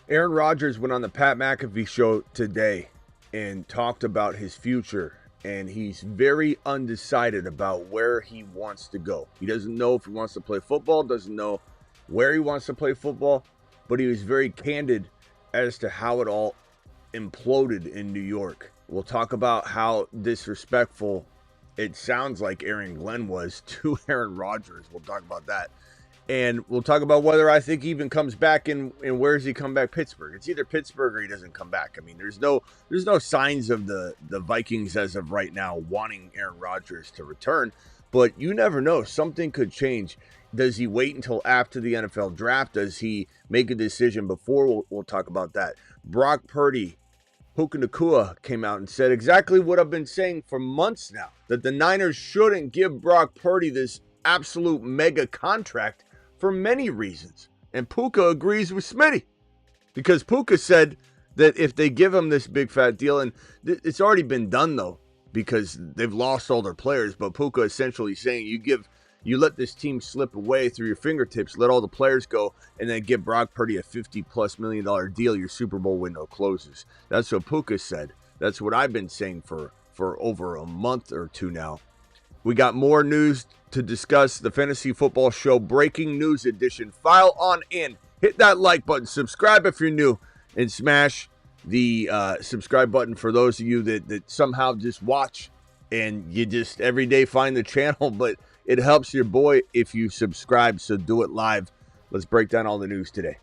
Aaron Rodgers went on the Pat McAfee show today and talked about his future, and he's very undecided about where he wants to go. He doesn't know if he wants to play football, doesn't know where he wants to play football, but he was very candid as to how it all imploded in New York. We'll talk about how disrespectful it sounds like Aaron Glenn was to Aaron Rodgers. We'll talk about that. And we'll talk about whether I think he even comes back and where does he come back? Pittsburgh. It's either Pittsburgh or he doesn't come back. I mean, there's no signs of the Vikings as of right now wanting Aaron Rodgers to return, but you never know. Something could change. Does he wait until after the NFL draft? Does he make a decision before? We'll talk about that. Brock Purdy, Puka Nacua came out and said exactly what I've been saying for months now, that the Niners shouldn't give Brock Purdy this absolute mega contract for many reasons. And Puka agrees with Smitty, because Puka said that if they give him this big fat deal, and it's already been done though, because they've lost all their players, but Puka essentially saying you let this team slip away through your fingertips, let all the players go, and then give Brock Purdy a $50+ million deal, your Super Bowl window closes. That's what Puka said. That's what I've been saying for over a month or two now. We got more news to discuss. The Fantasy Football Show Breaking News Edition. File on in. Hit that like button. Subscribe if you're new. And smash the subscribe button for those of you that somehow just watch and you just every day find the channel. But it helps your boy if you subscribe, so do it live. Let's break down all the news today.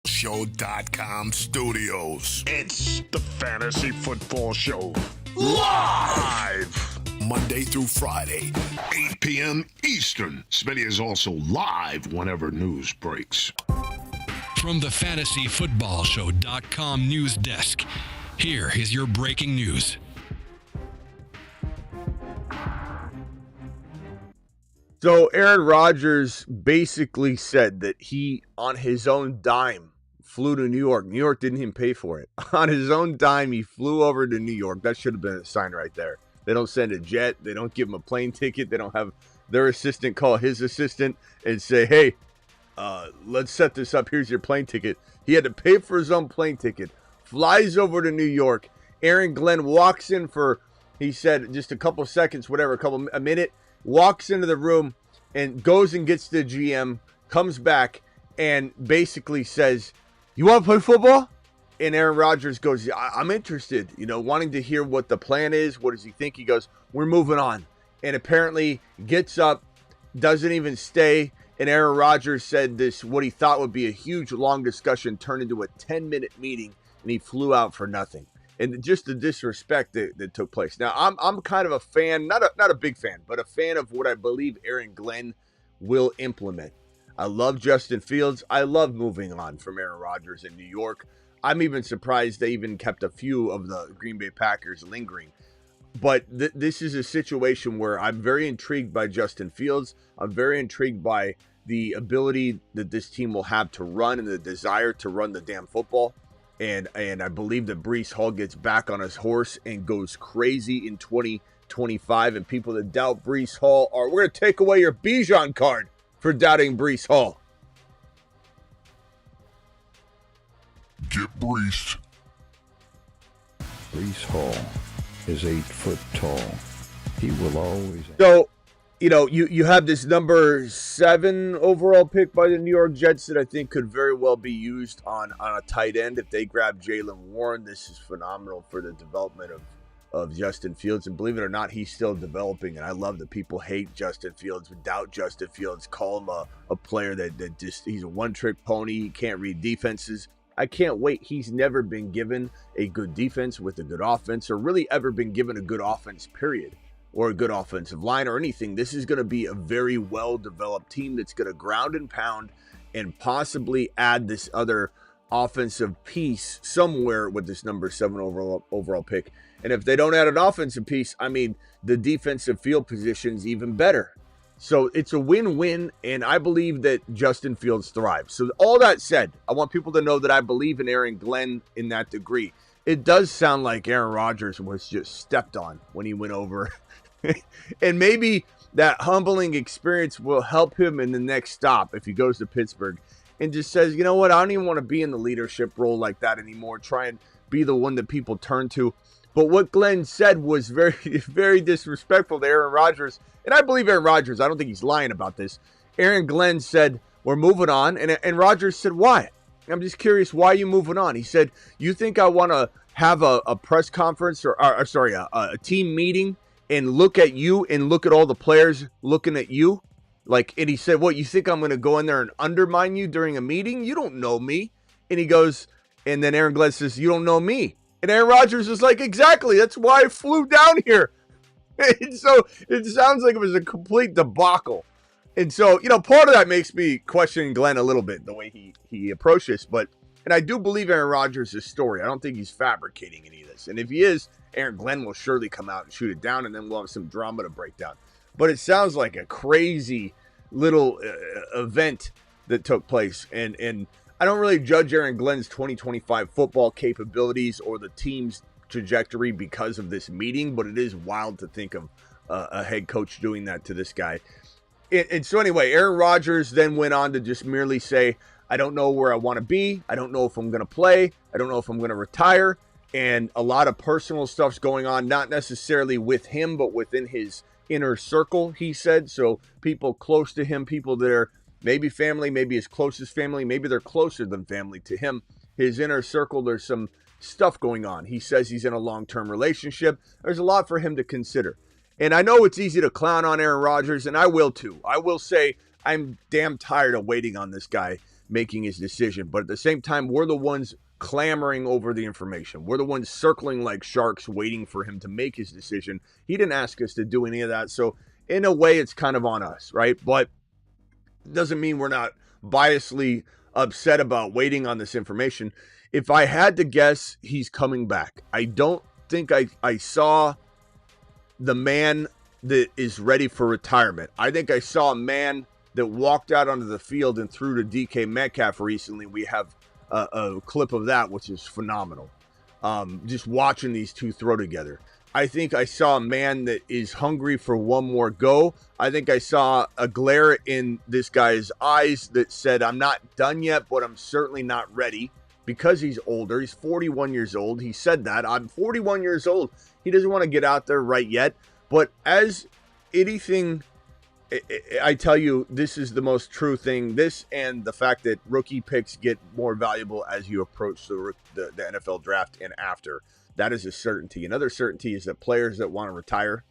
Show.com studios. It's the Fantasy Football Show. Live! Monday through Friday, 8 p.m. Eastern. Smitty is also live whenever news breaks. From the FantasyFootballShow.com news desk, here is your breaking news. So Aaron Rodgers basically said that he, on his own dime, flew to New York. New York didn't even pay for it. On his own dime, he flew over to New York. That should have been a sign right there. They don't send a jet. They don't give him a plane ticket. They don't have their assistant call his assistant and say, hey, let's set this up. Here's your plane ticket. He had to pay for his own plane ticket. Flies over to New York. Aaron Glenn walks in for, he said, just a couple seconds, whatever, a minute. Walks into the room and goes and gets the GM, comes back and basically says, you want to play football? And Aaron Rodgers goes, I'm interested, wanting to hear what the plan is. What does he think? He goes, we're moving on. And apparently gets up, doesn't even stay. And Aaron Rodgers said this, what he thought would be a huge, long discussion turned into a 10-minute meeting, and he flew out for nothing. And just the disrespect that took place. Now, I'm kind of a fan, not a big fan, but a fan of what I believe Aaron Glenn will implement. I love Justin Fields. I love moving on from Aaron Rodgers in New York. I'm even surprised they even kept a few of the Green Bay Packers lingering. But this is a situation where I'm very intrigued by Justin Fields. I'm very intrigued by the ability that this team will have to run and the desire to run the damn football. And I believe that Breece Hall gets back on his horse and goes crazy in 2025. And people that doubt Breece Hall we're going to take away your Bijan card for doubting Breece Hall. Get Breece. Breece Hall is 8 foot tall. He will always. So, you have this number 7 overall pick by the New York Jets that I think could very well be used on a tight end. If they grab Jaylen Warren, this is phenomenal for the development of Justin Fields. And believe it or not, he's still developing. And I love that people hate Justin Fields, doubt Justin Fields, call him a player that just, he's a one-trick pony. He can't read defenses. I can't wait. He's never been given a good defense with a good offense, or really ever been given a good offense, period, or a good offensive line or anything. This is going to be a very well-developed team that's going to ground and pound and possibly add this other offensive piece somewhere with this number 7 overall pick. And if they don't add an offensive piece, I mean, the defensive field position's even better. So it's a win-win, and I believe that Justin Fields thrives. So all that said, I want people to know that I believe in Aaron Glenn in that degree. It does sound like Aaron Rodgers was just stepped on when he went over. And maybe that humbling experience will help him in the next stop if he goes to Pittsburgh. and just says, you know what, I don't even want to be in the leadership role like that anymore, try and be the one that people turn to. But what Glenn said was very, very disrespectful to Aaron Rodgers. And I believe Aaron Rodgers. I don't think he's lying about this. Glenn said, we're moving on. And Rodgers said, why? I'm just curious, why are you moving on? He said, you think I want to have a press conference or a team meeting and look at you and look at all the players looking at you? Like, and he said, what, you think I'm going to go in there and undermine you during a meeting? You don't know me. And he goes, and then Aaron Glenn says, you don't know me. And Aaron Rodgers was like, exactly, that's why I flew down here. And so it sounds like it was a complete debacle. And so, part of that makes me question Glenn a little bit, the way he approached this. And I do believe Aaron Rodgers' story. I don't think he's fabricating any of this. And if he is, Aaron Glenn will surely come out and shoot it down, and then we'll have some drama to break down. But it sounds like a crazy little event that took place. And I don't really judge Aaron Glenn's 2025 football capabilities or the team's trajectory because of this meeting, but it is wild to think of a head coach doing that to this guy. And so anyway, Aaron Rodgers then went on to just merely say, I don't know where I want to be. I don't know if I'm going to play. I don't know if I'm going to retire. And a lot of personal stuff's going on, not necessarily with him, but within his inner circle, he said. So people close to him, people that are maybe family, maybe his closest family, maybe they're closer than family to him. His inner circle, there's some stuff going on. He says he's in a long-term relationship. There's a lot for him to consider. And I know it's easy to clown on Aaron Rodgers, and I will too. I will say I'm damn tired of waiting on this guy making his decision. But at the same time, we're the ones clamoring over the information. We're the ones circling like sharks waiting for him to make his decision. He didn't ask us to do any of that. So in a way, it's kind of on us, right? But doesn't mean we're not biasly upset about waiting on this information. If I had to guess, he's coming back. I don't think I saw the man that is ready for retirement. I think I saw a man that walked out onto the field and threw to DK Metcalf recently. We have a clip of that, which is phenomenal. Just watching these two throw together. I think I saw a man that is hungry for one more go. I think I saw a glare in this guy's eyes that said, I'm not done yet, but I'm certainly not ready, because he's older. He's 41 years old. He said that. I'm 41 years old. He doesn't want to get out there right yet. But as anything, I tell you, this is the most true thing. This and the fact that rookie picks get more valuable as you approach the NFL draft and after. That is a certainty. Another certainty is that players that want to retire,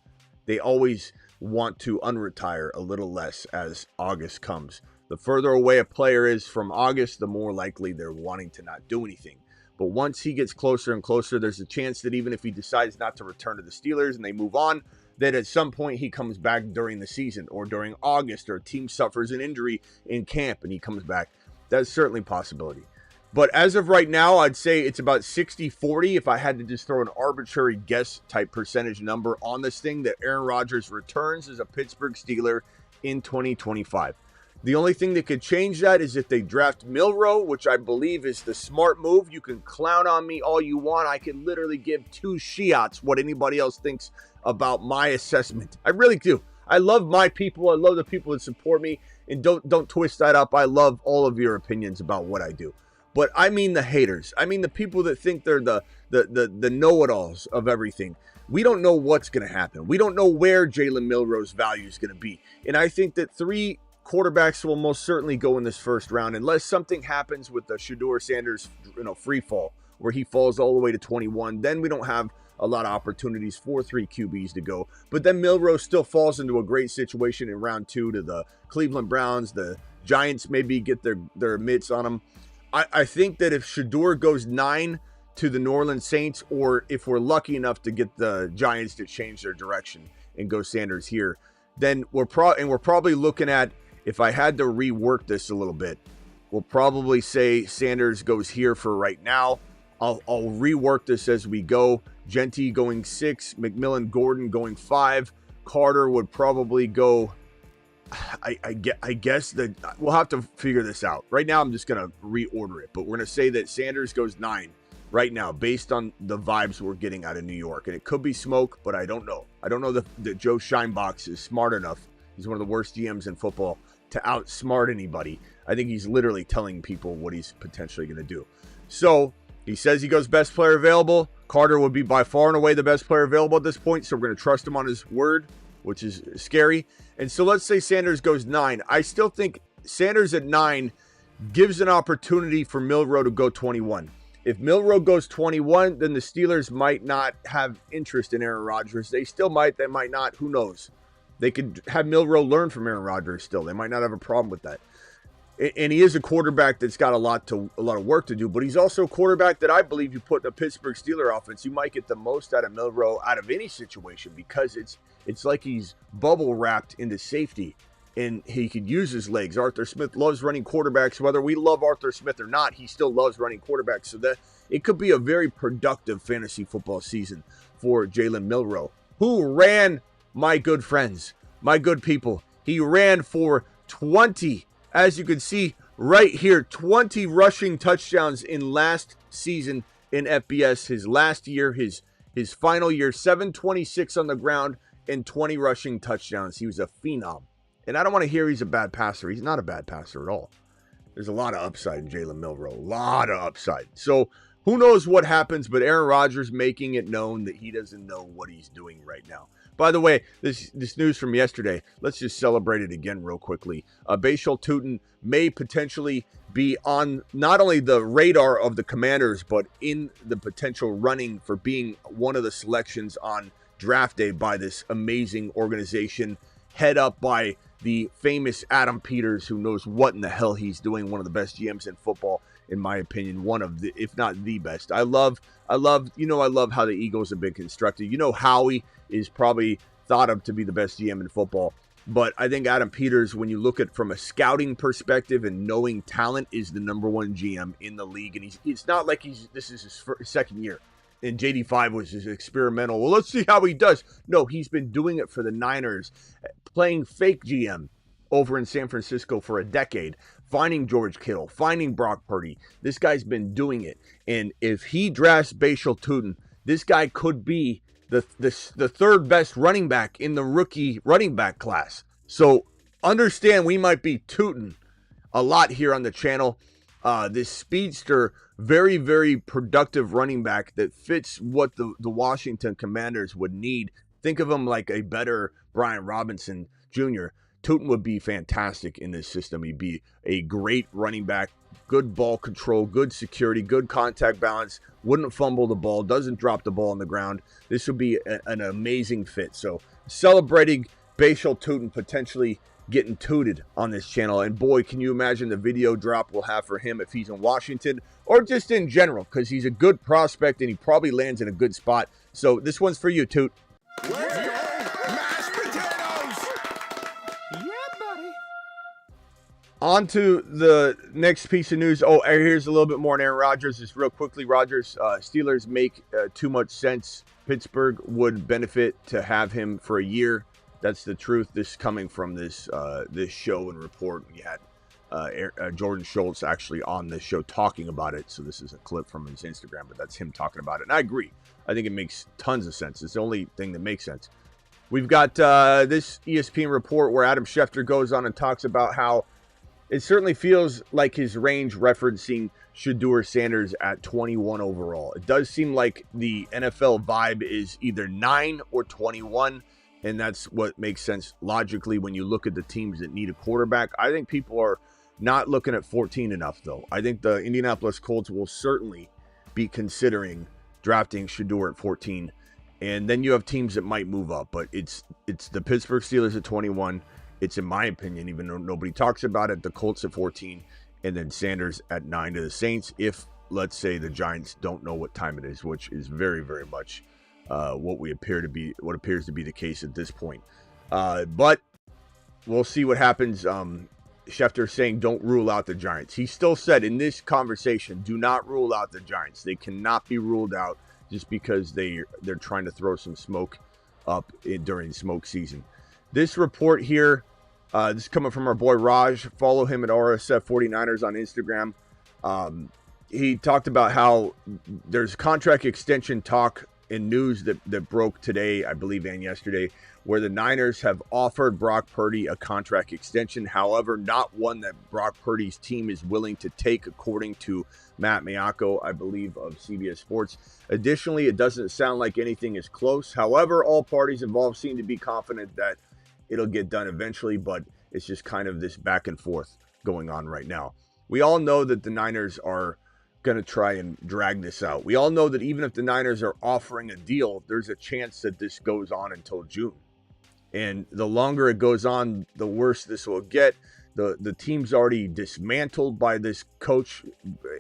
they always want to unretire a little less as August comes. The further away a player is from August, the more likely they're wanting to not do anything. But once he gets closer and closer, there's a chance that even if he decides not to return to the Steelers and they move on, that at some point he comes back during the season or during August, or a team suffers an injury in camp and he comes back. That's certainly a possibility. But as of right now, I'd say it's about 60-40 if I had to just throw an arbitrary guess type percentage number on this thing, that Aaron Rodgers returns as a Pittsburgh Steeler in 2025. The only thing that could change that is if they draft Milroe, which I believe is the smart move. You can clown on me all you want. I can literally give two shiots what anybody else thinks about my assessment. I really do. I love my people. I love the people that support me. And don't twist that up. I love all of your opinions about what I do. But I mean the haters. I mean the people that think they're the know-it-alls of everything. We don't know what's going to happen. We don't know where Jalen Milroe's value is going to be. And I think that 3 quarterbacks will most certainly go in this first round, unless something happens with the Shedeur Sanders, free fall, where he falls all the way to 21. Then we don't have a lot of opportunities for 3 QBs to go. But then Milroe still falls into a great situation in round 2 to the Cleveland Browns. The Giants maybe get their mitts on him. I think that if Shedeur goes 9 to the New Orleans Saints, or if we're lucky enough to get the Giants to change their direction and go Sanders here, then we're probably looking at, if I had to rework this a little bit, we'll probably say Sanders goes here for right now. I'll rework this as we go. Genty going 6, McMillan Gordon going 5. Carter would probably go, I guess that we'll have to figure this out. Right now, I'm just going to reorder it, but we're going to say that Sanders goes 9 right now based on the vibes we're getting out of New York. And it could be smoke, but I don't know. I don't know that Joe Scheinbox is smart enough. He's one of the worst GMs in football to outsmart anybody. I think he's literally telling people what he's potentially going to do. So he says he goes best player available. Carter would be by far and away the best player available at this point, so we're going to trust him on his word, which is scary. And so let's say Sanders goes 9. I still think Sanders at 9 gives an opportunity for Milroe to go 21. If Milroe goes 21, then the Steelers might not have interest in Aaron Rodgers. They still might, they might not, who knows? They could have Milroe learn from Aaron Rodgers still. They might not have a problem with that. And he is a quarterback that's got a lot of work to do, but he's also a quarterback that I believe you put in the Pittsburgh Steelers offense, you might get the most out of Milroe out of any situation, because it's like he's bubble wrapped into safety, and he could use his legs. Arthur Smith loves running quarterbacks. Whether we love Arthur Smith or not, he still loves running quarterbacks. So that it could be a very productive fantasy football season for Jalen Milroe, who ran, my good friends, my good people, he ran for 20. As you can see right here, 20 rushing touchdowns in last season in FBS. His last year, his final year, 726 on the ground and 20 rushing touchdowns. He was a phenom. And I don't want to hear he's a bad passer. He's not a bad passer at all. There's a lot of upside in Jalen Milroe. A lot of upside. So who knows what happens, but Aaron Rodgers making it known that he doesn't know what he's doing right now. By the way, this news from yesterday, let's just celebrate it again real quickly. Bashal Tutin may potentially be on not only the radar of the Commanders, but in the potential running for being one of the selections on draft day by this amazing organization, head up by the famous Adam Peters, who knows what in the hell he's doing, one of the best GMs in football, in my opinion, one of the, if not the best. I love how the Eagles have been constructed. Howie is probably thought of to be the best GM in football. But I think Adam Peters, when you look at from a scouting perspective and knowing talent, is the number one GM in the league. And it's not like this is his second year. And JD5 was just experimental. Well, let's see how he does. No, he's been doing it for the Niners, playing fake GM over in San Francisco for a decade, finding George Kittle, finding Brock Purdy. This guy's been doing it. And if he drafts Bashal Tutin, this guy could be the third best running back in the rookie running back class. So understand, we might be tooting a lot here on the channel. This speedster, very, very productive running back that fits what the Washington Commanders would need. Think of him like a better Brian Robinson Jr. Tutin would be fantastic in this system. He'd be a great running back, good ball control, good security, good contact balance, wouldn't fumble the ball, doesn't drop the ball on the ground. This would be an amazing fit. So celebrating Bashal Tutin potentially getting tooted on this channel. And boy, can you imagine the video drop we'll have for him if he's in Washington or just in general, because he's a good prospect and he probably lands in a good spot. So this one's for you, Toot. Let's go, mashed potatoes! On to the next piece of news. Oh, here's a little bit more on Aaron Rodgers. Just real quickly, Rodgers, Steelers make too much sense. Pittsburgh would benefit to have him for a year. That's the truth. This coming from this show and report. We had Jordan Schultz actually on this show talking about it. So this is a clip from his Instagram, but that's him talking about it. And I agree. I think it makes tons of sense. It's the only thing that makes sense. We've got this ESPN report where Adam Schefter goes on and talks about how it certainly feels like his range referencing Shedeur Sanders at 21 overall. It does seem like the NFL vibe is either 9 or 21, and that's what makes sense logically when you look at the teams that need a quarterback. I think people are not looking at 14 enough, though. I think the Indianapolis Colts will certainly be considering drafting Shedeur at 14, and then you have teams that might move up, but it's the Pittsburgh Steelers at 21. It's, in my opinion, even though nobody talks about it, the Colts at 14, and then Sanders at 9 to the Saints. If, let's say, the Giants don't know what time it is, which is very, very much what appears to be the case at this point. But we'll see what happens. Schefter saying don't rule out the Giants. He still said in this conversation, do not rule out the Giants. They cannot be ruled out just because they're trying to throw some smoke up during smoke season. This report here, this is coming from our boy Raj. Follow him at RSF 49ers on Instagram. He talked about how there's contract extension talk in news that broke today, I believe, and yesterday, where the Niners have offered Brock Purdy a contract extension. However, not one that Brock Purdy's team is willing to take, according to Matt Miyako, I believe, of CBS Sports. Additionally, it doesn't sound like anything is close. However, all parties involved seem to be confident that it'll get done eventually, but it's just kind of this back and forth going on right now. We all know that the Niners are going to try and drag this out. We all know that even if the Niners are offering a deal, there's a chance that this goes on until June. And the longer it goes on, the worse this will get. The team's already dismantled by this coach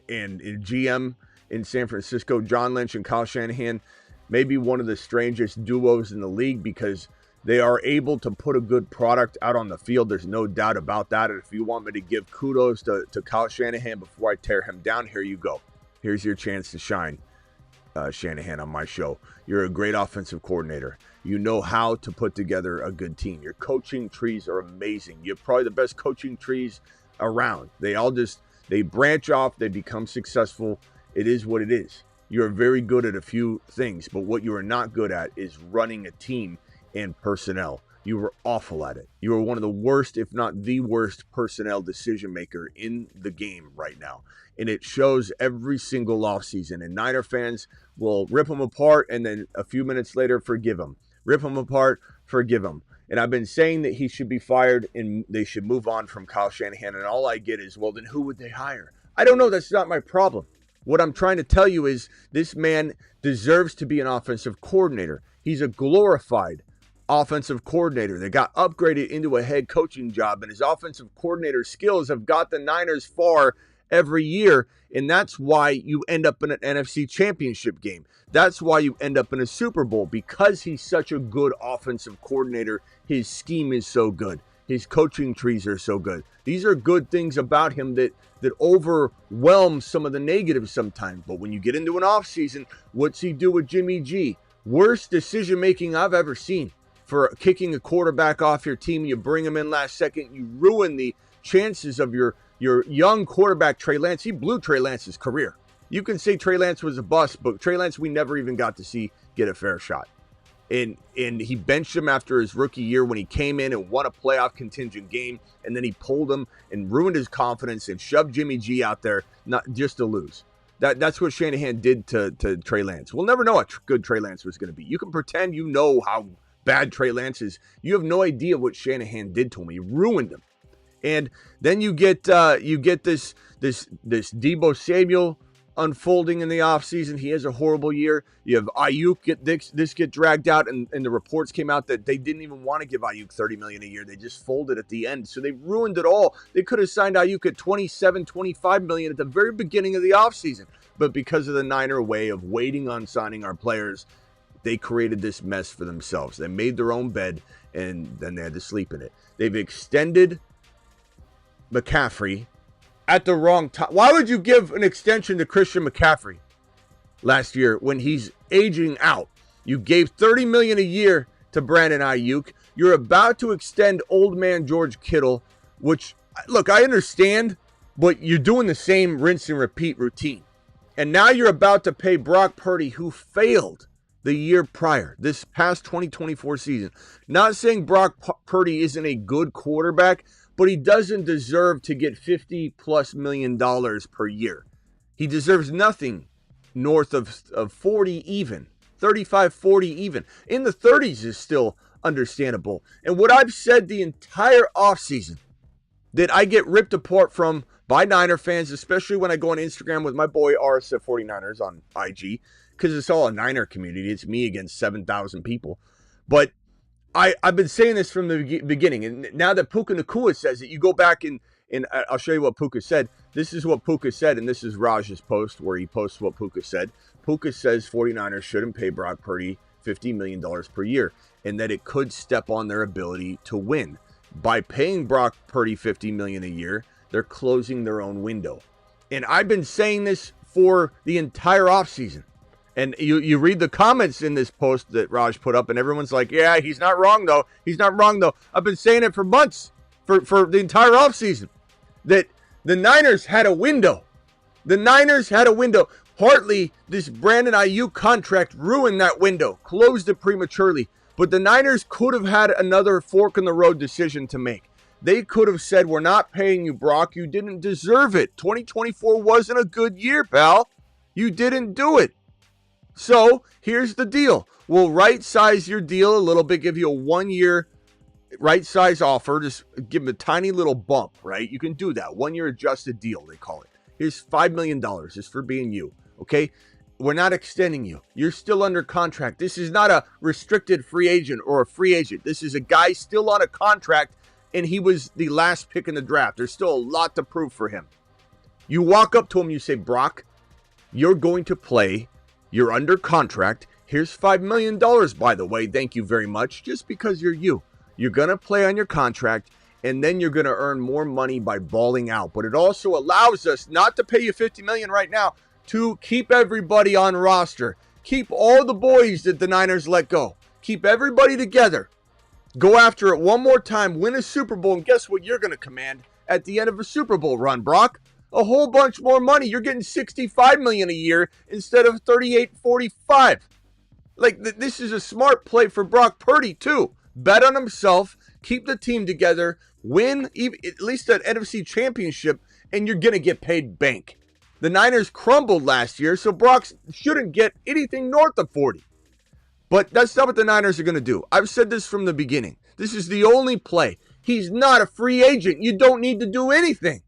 and GM in San Francisco, John Lynch and Kyle Shanahan, maybe one of the strangest duos in the league, because they are able to put a good product out on the field. There's no doubt about that. And if you want me to give kudos to Kyle Shanahan before I tear him down, here you go. Here's your chance to shine, Shanahan, on my show. You're a great offensive coordinator. You know how to put together a good team. Your coaching trees are amazing. You're probably the best coaching trees around. They branch off. They become successful. It is what it is. You're very good at a few things, but what you are not good at is running a team and personnel. You were awful at it. You are one of the worst, if not the worst, personnel decision maker in the game right now. And it shows every single offseason. And Niner fans will rip them apart and then a few minutes later forgive them. Rip them apart, forgive them. And I've been saying that he should be fired and they should move on from Kyle Shanahan. And all I get is, well, then who would they hire? I don't know. That's not my problem. What I'm trying to tell you is this man deserves to be an offensive coordinator. He's a glorified offensive coordinator that got upgraded into a head coaching job, and his offensive coordinator skills have got the Niners far every year, and that's why you end up in an NFC championship game. That's why you end up in a Super Bowl, because he's such a good offensive coordinator. His scheme is so good. His coaching trees are so good. These are good things about him that overwhelm some of the negatives sometimes. But when you get into an offseason, what's he do with Jimmy G? Worst decision-making I've ever seen. For kicking a quarterback off your team, you bring him in last second, you ruin the chances of your young quarterback, Trey Lance. He blew Trey Lance's career. You can say Trey Lance was a bust, but Trey Lance we never even got to see get a fair shot. And he benched him after his rookie year when he came in and won a playoff contingent game, and then he pulled him and ruined his confidence and shoved Jimmy G out there not just to lose. That's what Shanahan did to Trey Lance. We'll never know how good Trey Lance was going to be. You can pretend you know how bad Trey Lance is. You have no idea what Shanahan did to him. He ruined him. And then you get this Deebo Samuel unfolding in the offseason. He has a horrible year. You have Ayuk get dragged out, and the reports came out that they didn't even want to give Ayuk $30 million a year. They just folded at the end. So they ruined it all. They could have signed Ayuk at $27, $25 million at the very beginning of the offseason. But because of the Niner way of waiting on signing our players, they created this mess for themselves. They made their own bed, and then they had to sleep in it. They've extended McCaffrey at the wrong time. Why would you give an extension to Christian McCaffrey last year when he's aging out? You gave $30 million a year to Brandon Ayuk. You're about to extend old man George Kittle, which, look, I understand, but you're doing the same rinse and repeat routine. And now you're about to pay Brock Purdy, who failed the year prior, this past 2024 season. Not saying Brock Purdy isn't a good quarterback, but he doesn't deserve to get $50+ million per year. He deserves nothing north of 40 even, 35, 40 even. In the 30s is still understandable. And what I've said the entire offseason that I get ripped apart from by Niner fans, especially when I go on Instagram with my boy RSF 49ers on IG, because it's all a Niner community. It's me against 7,000 people. But I've been saying this from the beginning, and now that Puka Nacua says it, you go back and I'll show you what Puka said. This is what Puka said, and this is Raj's post where he posts what Puka said. Puka says 49ers shouldn't pay Brock Purdy $50 million per year, and that it could step on their ability to win. By paying Brock Purdy $50 million a year, they're closing their own window. And I've been saying this for the entire offseason. And you read the comments in this post that Raj put up, and everyone's like, yeah, he's not wrong, though. He's not wrong, though. I've been saying it for months, for the entire offseason, that the Niners had a window. The Niners had a window. Partly, this Brandon Ayuk contract ruined that window, closed it prematurely. But the Niners could have had another fork-in-the-road decision to make. They could have said, we're not paying you, Brock. You didn't deserve it. 2024 wasn't a good year, pal. You didn't do it. So, here's the deal. We'll right-size your deal a little bit, give you a 1-year right-size offer. Just give them a tiny little bump, right? You can do that. 1-year adjusted deal, they call it. Here's $5 million just for being you, okay? We're not extending you. You're still under contract. This is not a restricted free agent or a free agent. This is a guy still on a contract, and he was the last pick in the draft. There's still a lot to prove for him. You walk up to him, you say, Brock, you're going to play. You're under contract. Here's $5 million, by the way. Thank you very much. Just because you're you. You're going to play on your contract, and then you're going to earn more money by balling out. But it also allows us not to pay you $50 million right now, to keep everybody on roster. Keep all the boys that the Niners let go. Keep everybody together. Go after it one more time. Win a Super Bowl. And guess what you're going to command at the end of a Super Bowl run, Brock? A whole bunch more money. You're getting $65 million a year instead of $38.45. Like, this is a smart play for Brock Purdy, too. Bet on himself. Keep the team together. Win at least an NFC championship. And you're going to get paid bank. The Niners crumbled last year, so Brock shouldn't get anything north of 40. But that's not what the Niners are going to do. I've said this from the beginning. This is the only play. He's not a free agent. You don't need to do anything.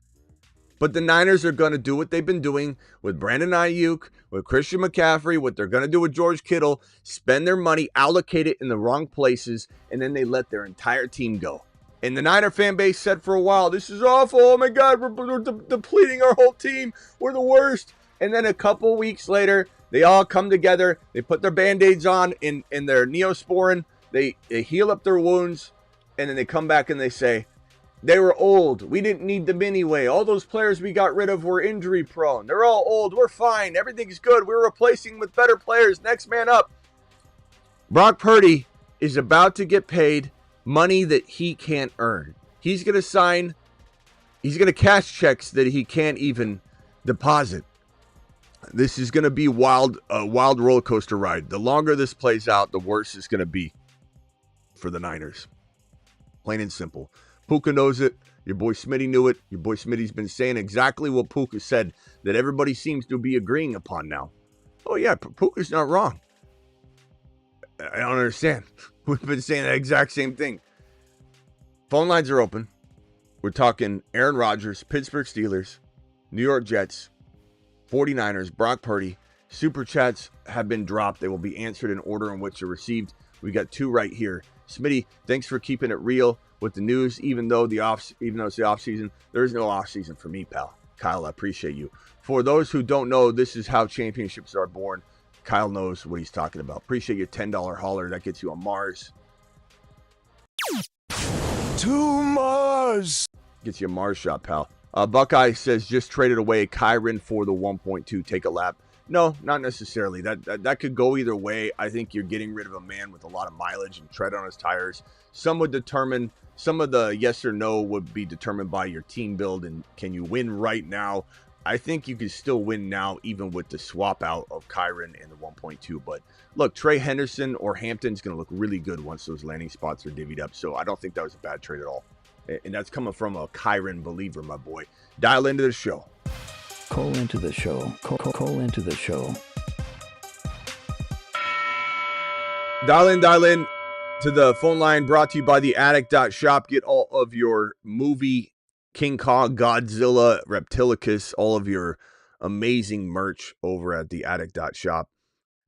But the Niners are going to do what they've been doing with Brandon Ayuk, with Christian McCaffrey, what they're going to do with George Kittle, spend their money, allocate it in the wrong places, and then they let their entire team go. And the Niner fan base said for a while, this is awful. Oh, my God, we're depleting our whole team. We're the worst. And then a couple weeks later, they all come together. They put their Band-Aids on in their Neosporin. They heal up their wounds. And then they come back and they say, they were old. We didn't need them anyway. All those players we got rid of were injury prone. They're all old. We're fine. Everything's good. We're replacing with better players. Next man up. Brock Purdy is about to get paid money that he can't earn. He's going to cash checks that he can't even deposit. This is going to be a wild roller coaster ride. The longer this plays out, the worse it's going to be for the Niners. Plain and simple. Puka knows it. Your boy Smitty knew it. Your boy Smitty's been saying exactly what Puka said that everybody seems to be agreeing upon now. Oh yeah, Puka's not wrong. I don't understand. We've been saying the exact same thing. Phone lines are open. We're talking Aaron Rodgers, Pittsburgh Steelers, New York Jets, 49ers, Brock Purdy. Super chats have been dropped. They will be answered in order in which they're received. We got 2 right here. Smitty, thanks for keeping it real with the news. Even though it's the off season, there is no off season for me, pal. Kyle, I appreciate you. For those who don't know, this is how championships are born. Kyle knows what he's talking about. Appreciate your $10 holler. That gets you on Mars. To Mars. Gets you a Mars shot, pal. Buckeye says just traded away Kyren for the 1.2. Take a lap. No, not necessarily. That could go either way. I think you're getting rid of a man with a lot of mileage and tread on his tires. Some of the yes or no would be determined by your team build and can you win right now. I think you can still win now, even with the swap out of Kyren and the 1.2. But look, Trey Henderson or Hampton's going to look really good once those landing spots are divvied up. So I don't think that was a bad trade at all. And that's coming from a Kyren believer, my boy. Dial into the show. Call into the show. Call into the show. Dial in to the phone line brought to you by theattic.shop. Get all of your movie King Kong, Godzilla, Reptilicus, all of your amazing merch over at theattic.shop.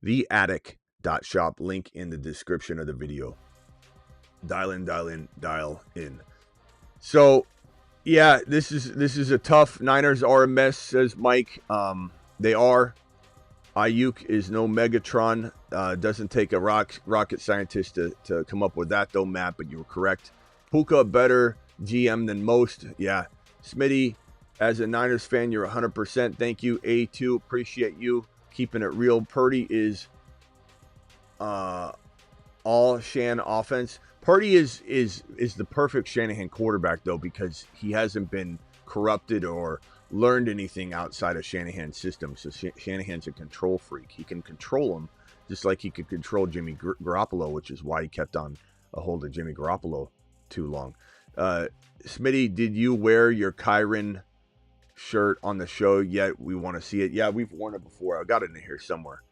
Theattic.shop, link in the description of the video. Dial in. So, yeah, this is a tough. Niners are a mess, says Mike. They are. Ayuk is no Megatron. Doesn't take a rocket scientist to come up with that, though, Matt, but you were correct. Puka better GM than most. Yeah. Smitty, as a Niners fan, you're 100%. Thank you. A2, appreciate you keeping it real. Purdy is all Shan offense. Purdy is the perfect Shanahan quarterback, though, because he hasn't been corrupted or learned anything outside of Shanahan's system. So Shanahan's a control freak. He can control him just like he could control Jimmy Garoppolo, which is why he kept on a hold of Jimmy Garoppolo too long. Smitty, did you wear your Kyron shirt on the show yet? We want to see it. Yeah, we've worn it before. I got it in here somewhere.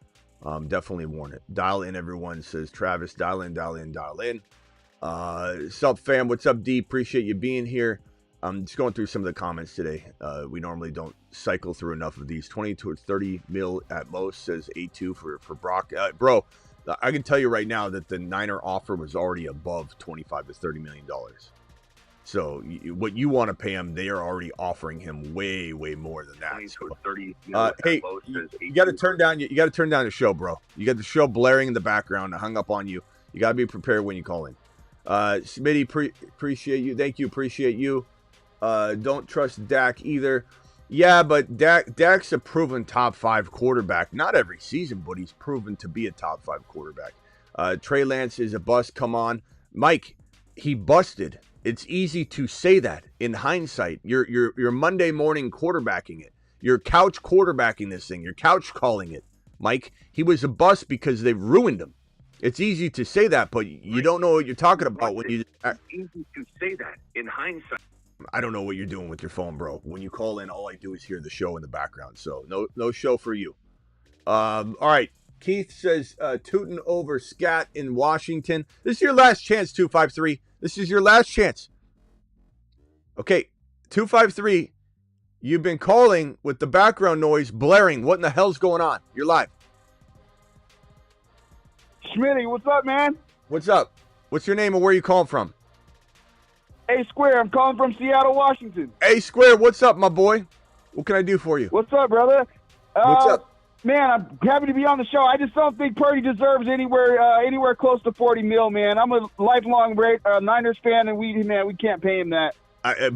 Definitely worn it. Dial in, everyone, says Travis. Dial in, dial in, dial in. Sup, fam? What's up, D? Appreciate you being here. I'm just going through some of the comments today. We normally don't cycle through enough of these. 20 to 30 mil at most, says A2 for Brock. Bro, I can tell you right now that the Niner offer was already above 25 to 30 million dollars. So what you want to pay him, they are already offering him way more than that. 20 to 30 mil hey, you got to turn down. You got to turn down the show, bro. You got the show blaring in the background. I hung up on you. You got to be prepared when you call in. Smitty, appreciate you. Thank you. Appreciate you. Don't trust Dak either. Yeah, but Dak's a proven top 5 quarterback. Not every season, but he's proven to be a top 5 quarterback. Trey Lance is a bust. Come on. Mike, he busted. It's easy to say that in hindsight. You're Monday morning quarterbacking it. You're couch quarterbacking this thing. You're couch calling it. Mike, he was a bust because they've ruined him. It's easy to say that, but you don't know what you're talking about when you... It's easy to say that in hindsight. I don't know what you're doing with your phone, bro. When you call in, all I do is hear the show in the background. So no show for you. All right. Keith says, tooting over scat in Washington. This is your last chance, 253. This is your last chance. Okay, 253. You've been calling with the background noise blaring. What in the hell's going on? You're live. Smitty, what's up, man? What's up? What's your name and where are you calling from? A Square, I'm calling from Seattle, Washington. A Square, what's up, my boy? What can I do for you? What's up, brother? What's up? Man, I'm happy to be on the show. I just don't think Purdy deserves anywhere close to 40 mil, man. I'm a lifelong Niners fan, and we can't pay him that.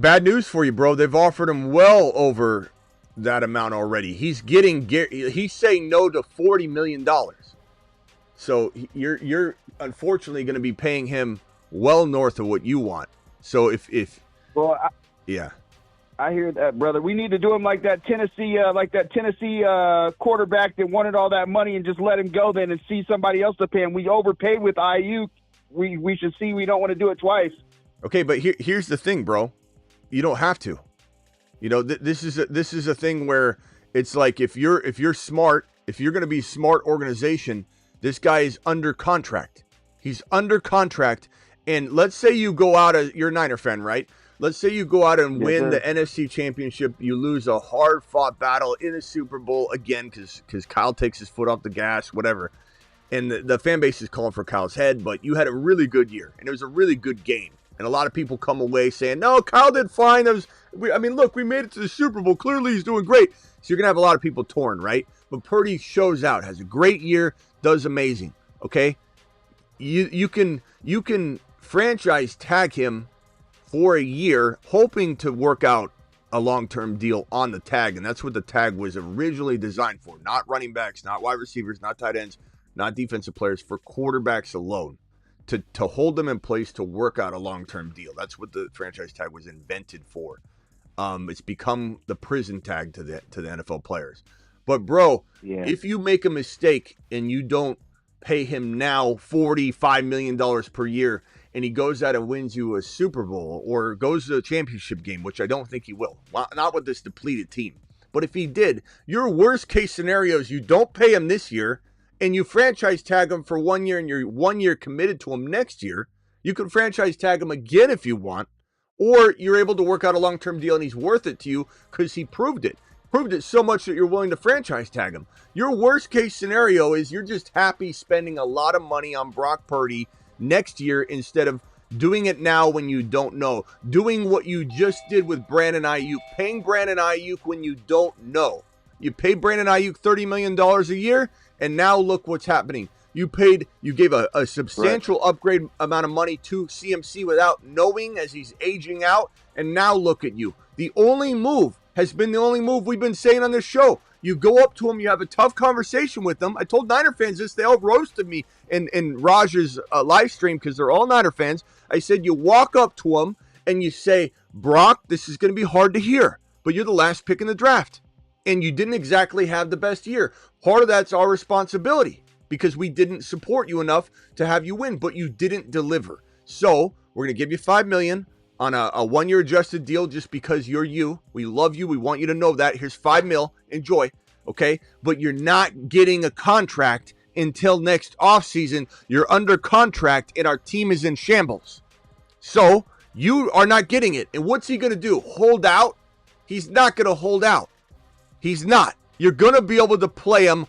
Bad news for you, bro. They've offered him well over that amount already. He's saying no to $40 million. So you're unfortunately going to be paying him well north of what you want. So yeah. I hear that, brother. We need to do him like that Tennessee quarterback that wanted all that money and just let him go then and see somebody else to pay him. We overpaid with IU. We should see we don't want to do it twice. Okay, but here's the thing, bro. You don't have to. You know, this is a thing where it's like if you're smart, if you're going to be a smart organization, this guy is under contract. He's under contract. And let's say you go out you're a Niner fan, right? Let's say you go out and win the NFC Championship. You lose a hard-fought battle in a Super Bowl again because Kyle takes his foot off the gas, whatever. And the fan base is calling for Kyle's head, but you had a really good year, and it was a really good game. And a lot of people come away saying, no, Kyle did fine. Look, we made it to the Super Bowl. Clearly he's doing great. So you're going to have a lot of people torn, right? But Purdy shows out, has a great year, does amazing, okay? You can franchise tag him for a year, hoping to work out a long-term deal on the tag. And that's what the tag was originally designed for. Not running backs, not wide receivers, not tight ends, not defensive players, for quarterbacks alone. To hold them in place to work out a long-term deal. That's what the franchise tag was invented for. It's become the prison tag to the NFL players. But, bro, if you make a mistake and you don't pay him now $45 million per year, and he goes out and wins you a Super Bowl or goes to a championship game, which I don't think he will. Not with this depleted team. But if he did, your worst case scenario is you don't pay him this year and you franchise tag him for 1 year and you're 1 year committed to him next year. You can franchise tag him again if you want, or you're able to work out a long-term deal and he's worth it to you because he proved it. Proved it so much that you're willing to franchise tag him. Your worst case scenario is you're just happy spending a lot of money on Brock Purdy next year instead of doing it now when you don't know. Doing what you just did with Brandon Ayuk. Paying Brandon Ayuk when you don't know. You paid Brandon Ayuk $30 million a year, and now look what's happening. You gave a substantial upgrade amount of money to CMC without knowing as he's aging out, and now look at you. The only move has been the only move we've been saying on this show. You go up to him, you have a tough conversation with them. I told Niner fans this. They all roasted me in Rodgers' live stream because they're all Niner fans. I said you walk up to him and you say, Brock, this is going to be hard to hear, but you're the last pick in the draft. And you didn't exactly have the best year. Part of that's our responsibility because we didn't support you enough to have you win, but you didn't deliver. So we're going to give you $5 million on a 1 year adjusted deal just because you're you. We love you. We want you to know that. Here's $5 million. Enjoy. Okay. But you're not getting a contract until next offseason. You're under contract and our team is in shambles. So you are not getting it. And what's he going to do? Hold out? He's not going to hold out. He's not. You're going to be able to play him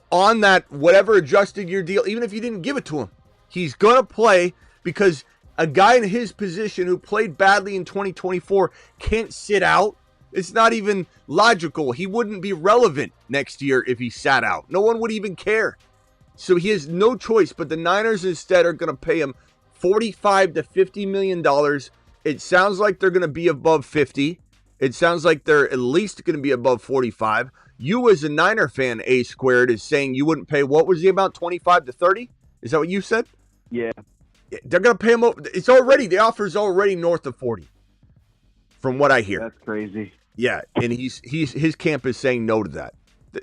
on that whatever adjusted year deal, even if you didn't give it to him. He's going to play because a guy in his position who played badly in 2024 can't sit out. It's not even logical. He wouldn't be relevant next year if he sat out. No one would even care. So he has no choice, but the Niners instead are going to pay him $45 to $50 million. It sounds like they're going to be above 50. It sounds like they're at least going to be above 45. You as a Niner fan, A squared, is saying you wouldn't pay, what was the amount, 25 to 30? Is that what you said? Yeah. They're going to pay him. It's already, the offer's already north of 40 from what I hear. That's crazy. Yeah, and his camp is saying no to that.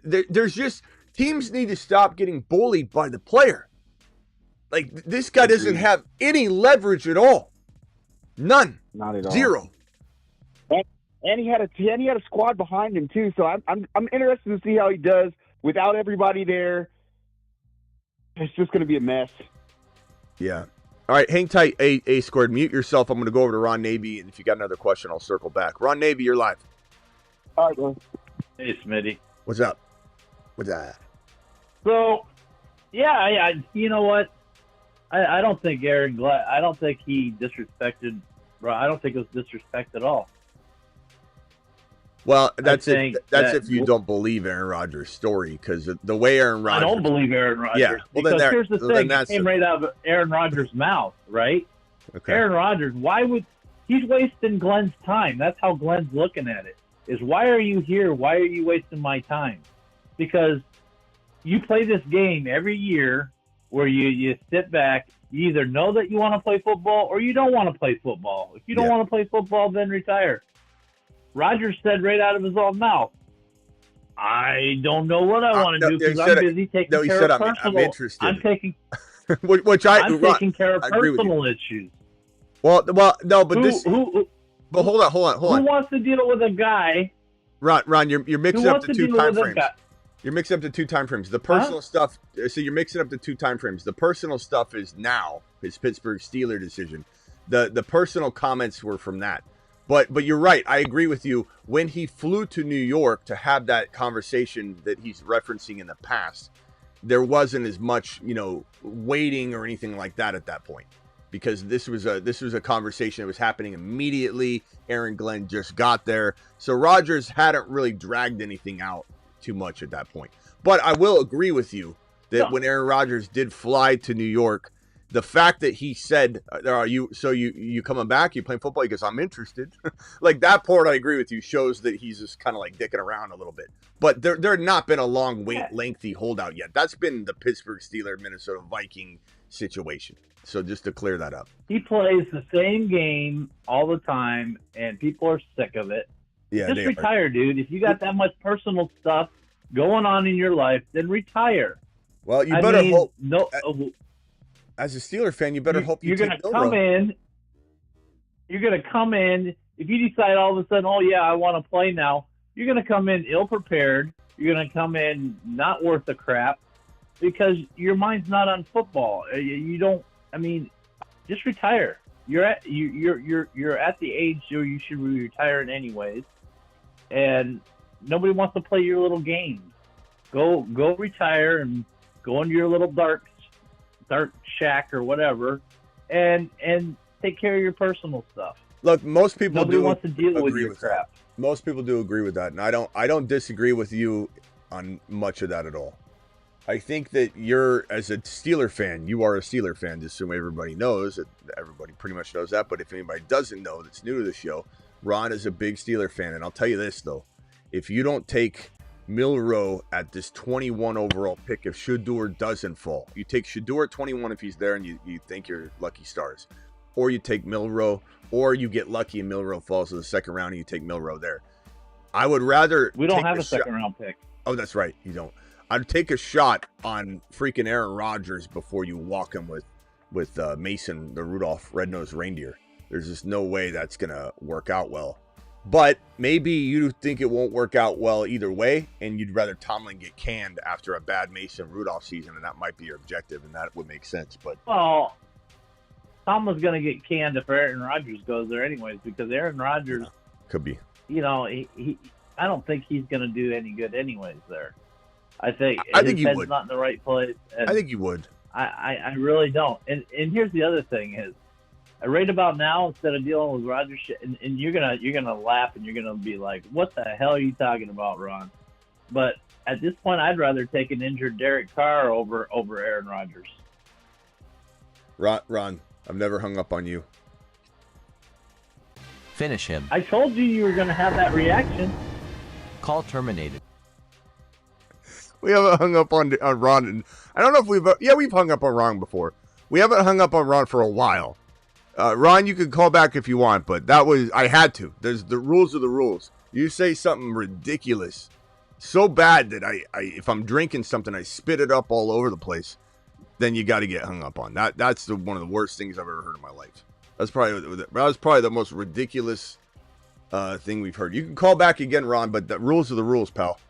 There's just, teams need to stop getting bullied by the player. Like, this guy doesn't have any leverage at all. None. Not at all. Zero. And he had a squad behind him too. So I'm interested to see how he does without everybody there. It's just going to be a mess. Yeah. All right, hang tight, A squared. Mute yourself. I'm going to go over to Ron Navy, and if you got another question, I'll circle back. Ron Navy, you're live. All right, man. Hey, Smitty. What's up? What's that? So, yeah, you know what? I don't think I don't think he disrespected. I don't think it was disrespect at all. Well, that's if you don't believe Aaron Rodgers' story, because the way Aaron Rodgers... I don't believe Aaron Rodgers. Yeah. Well, because here's the thing. It came right out of Aaron Rodgers' mouth, right? Okay. Aaron Rodgers, he's wasting Glenn's time. That's how Glenn's looking at it, is why are you here? Why are you wasting my time? Because you play this game every year where you sit back, you either know that you want to play football or you don't want to play football. If you don't want to play football, then retire. Rodgers said right out of his own mouth, I don't know what I want to do because I'm busy taking care of personal. I'm interested. I'm taking care of personal issues. Well, no, but but hold on. Who wants to deal with a guy? Ron, you're mixing up the two time frames. You're mixing up the two time frames. The personal stuff. So you're mixing up the two time frames. The personal stuff is now his Pittsburgh Steelers decision. The personal comments were from that. But you're right. I agree with you. When he flew to New York to have that conversation that he's referencing in the past, there wasn't as much, waiting or anything like that at that point, because this was a conversation that was happening immediately. Aaron Glenn just got there, so Rodgers hadn't really dragged anything out too much at that point. But I will agree with you that when Aaron Rodgers did fly to New York, the fact that he said, "Are you coming back? You playing football?" He goes, "I'm interested." Like, that part, I agree with you, shows that he's just kind of like dicking around a little bit. But there had not been a long lengthy holdout yet. That's been the Pittsburgh Steelers, Minnesota Viking situation. So just to clear that up, he plays the same game all the time, and people are sick of it. Yeah, just retire, dude. If you got that much personal stuff going on in your life, then retire. Well, you better hope. As a Steeler fan, you better hope you're going to come in. You're going to come in. If you decide all of a sudden, oh, yeah, I want to play now, you're going to come in ill-prepared. You're going to come in not worth a crap because your mind's not on football. You don't – just retire. You're at the age where you should be retiring anyways, and nobody wants to play your little games. Go retire and go into your little dark shack or whatever, and take care of your personal stuff. Look, most people Nobody wants to deal with your crap. Most people do agree with that, and I don't disagree with you on much of that at all. I think that you're, as a Steeler fan, you are a Steeler fan, just so everybody knows. Everybody pretty much knows that, but if anybody doesn't know that's new to the show, Ron is a big Steeler fan, and I'll tell you this, though. If you don't take Milroe at this 21 overall pick, if Shedeur doesn't fall, you take Shedeur at 21 if he's there and you think you're lucky stars, or you take Milroe, or you get lucky and Milroe falls to the second round and you take Milroe there. I would rather We don't take have a shot. second-round pick. Oh, that's right. You don't. I'd take a shot on freaking Aaron Rodgers before you walk him with Mason, the Rudolph Red-Nosed Reindeer. There's just no way that's going to work out well. But maybe you think it won't work out well either way, and you'd rather Tomlin get canned after a bad Mason Rudolph season, and that might be your objective, and that would make sense. But Well, Tomlin's going to get canned if Aaron Rodgers goes there anyways, because Aaron Rodgers, could be. you know, he I don't think he's going to do any good anyways there. I think he his head's would. not in the right place. And I think you would. I really don't. And here's the other thing is, right about now, instead of dealing with Rodgers, and you're gonna laugh and you're gonna be like, "What the hell are you talking about, Ron?" But at this point, I'd rather take an injured Derek Carr over Aaron Rodgers. Ron, I've never hung up on you. Finish him. I told you were gonna have that reaction. Call terminated. We haven't hung up on Ron, and I don't know if we've hung up on Ron before. We haven't hung up on Ron for a while. Ron, you can call back if you want, but I had to. There's the rules of the rules. You say something ridiculous, so bad that if I'm drinking something, I spit it up all over the place. Then you got to get hung up on. That's one of the worst things I've ever heard in my life. That was probably the most ridiculous thing we've heard. You can call back again, Ron, but the rules are the rules, pal.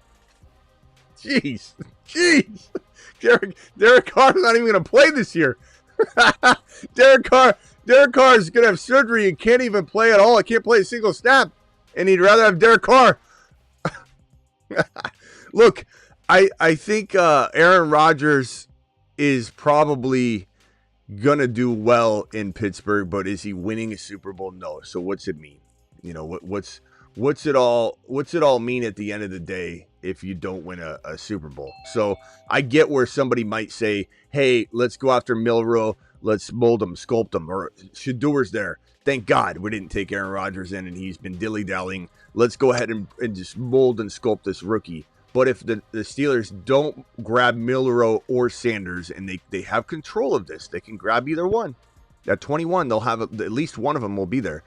Jeez. Derek Carr's not even going to play this year. Derek Carr is going to have surgery and can't even play at all. I can't play a single snap, and he'd rather have Derek Carr. Look, I think Aaron Rodgers is probably going to do well in Pittsburgh, but is he winning a Super Bowl? No. So what's it mean? You know, what's it all mean at the end of the day if you don't win a Super Bowl? So I get where somebody might say, hey, let's go after Milroe. Let's mold him, sculpt him, or Shadur's there. Thank God we didn't take Aaron Rodgers in and he's been dilly-dallying. Let's go ahead and just mold and sculpt this rookie. But if the Steelers don't grab Milroe or Sanders, and they have control of this, they can grab either one. At 21, they'll have at least one of them will be there.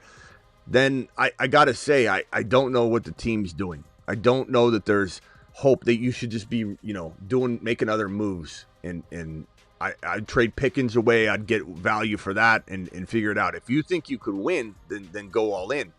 Then I got to say, I don't know what the team's doing. I don't know that there's hope that you should just be, making other moves. And I'd trade Pickens away. I'd get value for that and figure it out. If you think you could win, then go all in.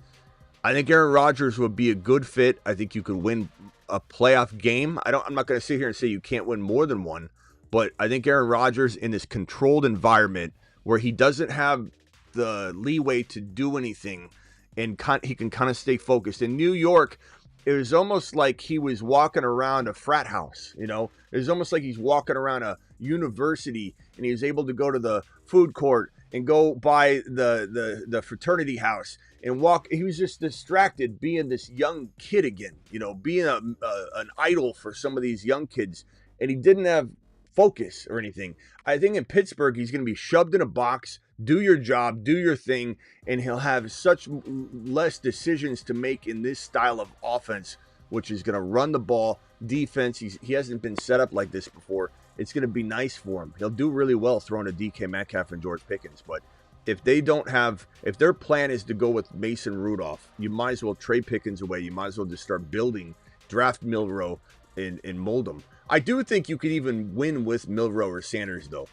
I think Aaron Rodgers would be a good fit. I think you could win a playoff game. I'm not going to sit here and say you can't win more than one, but I think Aaron Rodgers in this controlled environment where he doesn't have the leeway to do anything and he can kind of stay focused. In New York, it was almost like he was walking around a frat house, It was almost like he's walking around a university and he was able to go to the food court and go by the fraternity house and walk. He was just distracted being this young kid again, being an idol for some of these young kids. And he didn't have focus or anything. I think in Pittsburgh, he's going to be shoved in a box, do your job, do your thing, and he'll have such less decisions to make in this style of offense, which is going to run the ball, defense. He hasn't been set up like this before. It's going to be nice for him. He'll do really well throwing to DK Metcalf and George Pickens. But if their plan is to go with Mason Rudolph, you might as well trade Pickens away. You might as well just start building, draft Milroe, and mold them. I do think you could even win with Milroe or Sanders, though.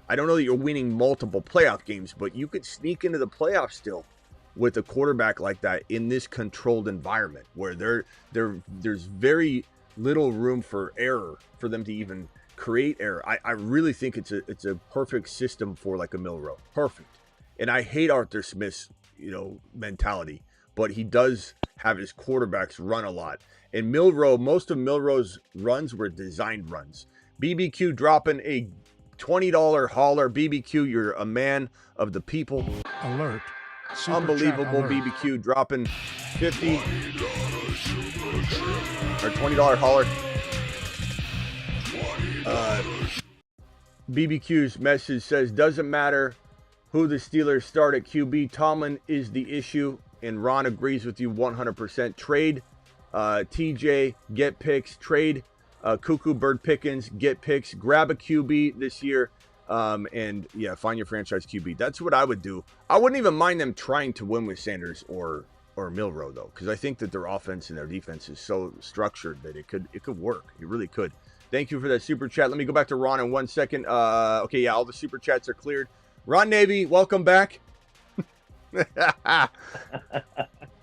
I don't know that you're winning multiple playoff games, but you could sneak into the playoffs still with a quarterback like that in this controlled environment where there's very little room for error for them to even create error. I really think it's a perfect system for like a Milroe. Perfect. And I hate Arthur Smith's, mentality, but he does have his quarterbacks run a lot. And Milroe, most of Milroe's runs were designed runs. BBQ dropping a $20 hauler. BBQ, you're a man of the people. Alert. Super Unbelievable. alert. BBQ dropping 50 or $20 hauler. BBQ's message says, doesn't matter who the Steelers start at QB. Tomlin is the issue, and Ron agrees with you 100%. Trade TJ, get picks. Trade Cuckoo Bird Pickens, get picks. Grab a QB this year, and find your franchise QB. That's what I would do. I wouldn't even mind them trying to win with Sanders or or Milroe though, because I think that their offense and their defense is so structured that it could work. It really could. Thank you for that super chat. Let me go back to Ron in 1 second. Okay, yeah, all the super chats are cleared. Ron Navy, welcome back.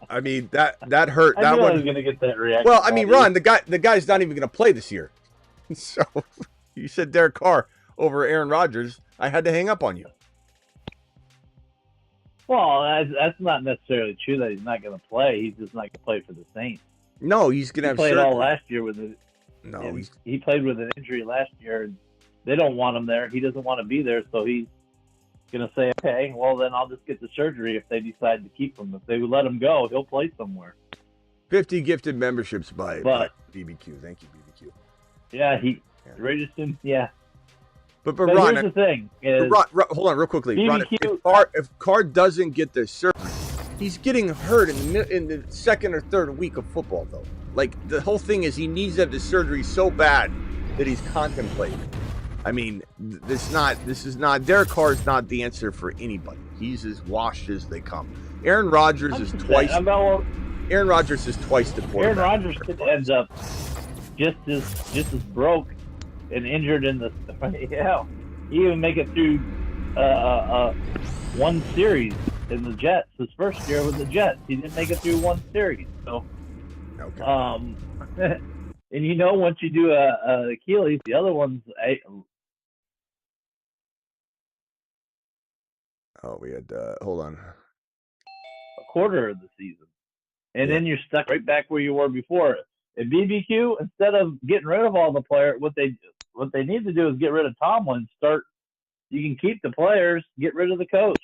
I mean that hurt. I that knew one I was gonna get that reaction. Well, I mean, Ron, the guy's not even going to play this year. So you said Derek Carr over Aaron Rodgers. I had to hang up on you. Well, that's not necessarily true that he's not going to play. He's just not going to play for the Saints. No, he's going to have. He played all last year with it. No, he played with an injury last year. And they don't want him there. He doesn't want to be there, so he's going to say, okay, well then I'll just get the surgery if they decide to keep him. If they would let him go, he'll play somewhere. 50 gifted memberships by BBQ. Thank you, BBQ. Yeah, Richardson, yeah. But Ron, here's the thing. Hold on real quickly. BBQ, Ron, if Carr doesn't get the surgery, he's getting hurt in the second or third week of football, though. Like, the whole thing is he needs to have the surgery so bad that he's contemplating. I mean, Derek Carr is not the answer for anybody. He's as washed as they come. Aaron Rodgers is twice the quarterback. Aaron Rodgers could end up just as broke and injured in the he even make it through one series in the Jets. His first year with the Jets, he didn't make it through one series. So, okay. And once you do a Achilles, the other one's we had hold on, a quarter of the season, and then you're stuck right back where you were before. And BBQ, instead of getting rid of all the players, what they need to do is get rid of Tomlin. You can keep the players, get rid of the coach,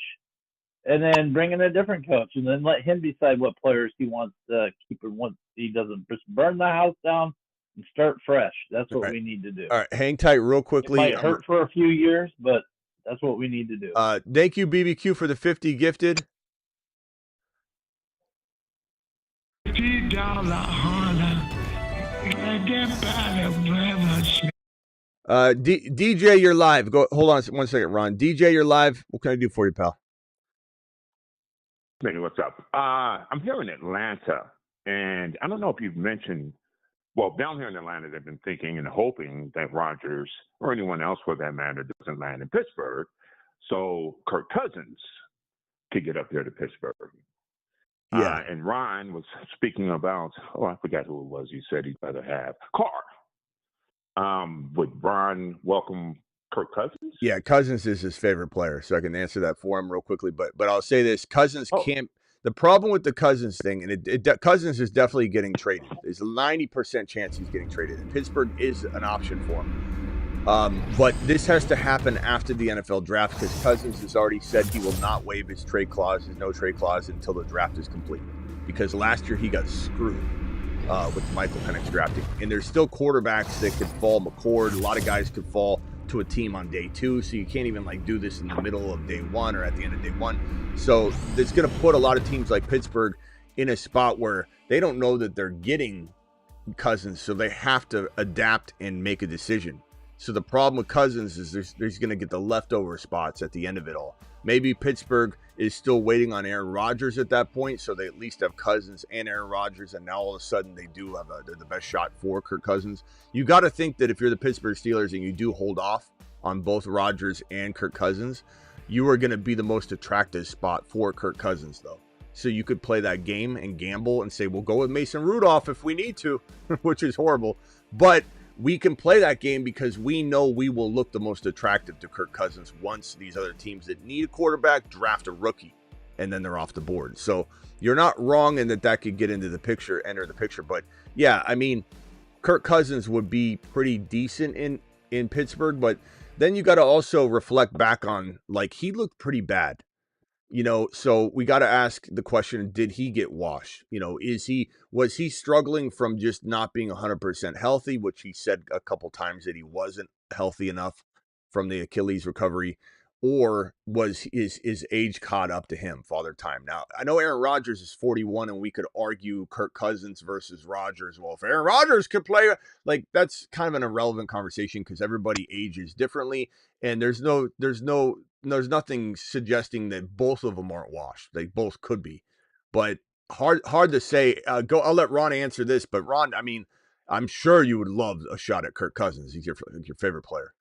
and then bring in a different coach, and then let him decide what players he wants to keep and what he doesn't. Just burn the house down and start fresh. That's what we need to do. All right, hang tight real quickly. It might hurt for a few years, but that's what we need to do. Thank you, BBQ, for the 50 gifted. DJ, you're live. Hold on 1 second, Ron. DJ, you're live. What can I do for you, pal? Smitty, what's up? I'm here in Atlanta, and I don't know if you've mentioned, well, down here in Atlanta, they've been thinking and hoping that Rodgers, or anyone else for that matter, doesn't land in Pittsburgh, so Kirk Cousins could get up there to Pittsburgh. Yeah. And Ryan was speaking about, I forgot who it was. He said he'd rather have Carr. Would Ron welcome Kirk Cousins? Yeah, Cousins is his favorite player, so I can answer that for him real quickly. But I'll say this: Cousins can't. The problem with the Cousins thing, and Cousins is definitely getting traded. There's a 90% chance he's getting traded, and Pittsburgh is an option for him. But this has to happen after the NFL draft because Cousins has already said he will not waive his trade clause, his no trade clause, until the draft is complete. Because last year he got screwed with Michael Penix drafting, and there's still quarterbacks that could fall. McCord, a lot of guys could fall to a team on day 2, so you can't even do this in the middle of day 1 or at the end of day 1. So it's going to put a lot of teams like Pittsburgh in a spot where they don't know that they're getting Cousins, so they have to adapt and make a decision. So the problem with Cousins is there's going to get the leftover spots at the end of it all. Maybe Pittsburgh is still waiting on Aaron Rodgers at that point, so they at least have Cousins and Aaron Rodgers, and now all of a sudden they do have they're the best shot for Kirk Cousins. You got to think that if you're the Pittsburgh Steelers and you do hold off on both Rodgers and Kirk Cousins, you are going to be the most attractive spot for Kirk Cousins, though. So you could play that game and gamble and say, we'll go with Mason Rudolph if we need to, which is horrible. But we can play that game because we know we will look the most attractive to Kirk Cousins once these other teams that need a quarterback draft a rookie, and then they're off the board. So you're not wrong in that could get into the picture, enter the picture. But yeah, I mean, Kirk Cousins would be pretty decent in Pittsburgh, but then you got to also reflect back on, he looked pretty bad. So we got to ask the question, did he get washed? Was he struggling from just not being 100% healthy, which he said a couple times that he wasn't healthy enough from the Achilles recovery, or was his age caught up to him, Father Time? Now, I know Aaron Rodgers is 41, and we could argue Kirk Cousins versus Rodgers. Well, if Aaron Rodgers could play, that's kind of an irrelevant conversation because everybody ages differently, and there's nothing suggesting that both of them aren't washed. They both could be. But Hard to say. I'll let Ron answer this, but Ron, I mean, I'm sure you would love a shot at Kirk Cousins. He's your favorite player.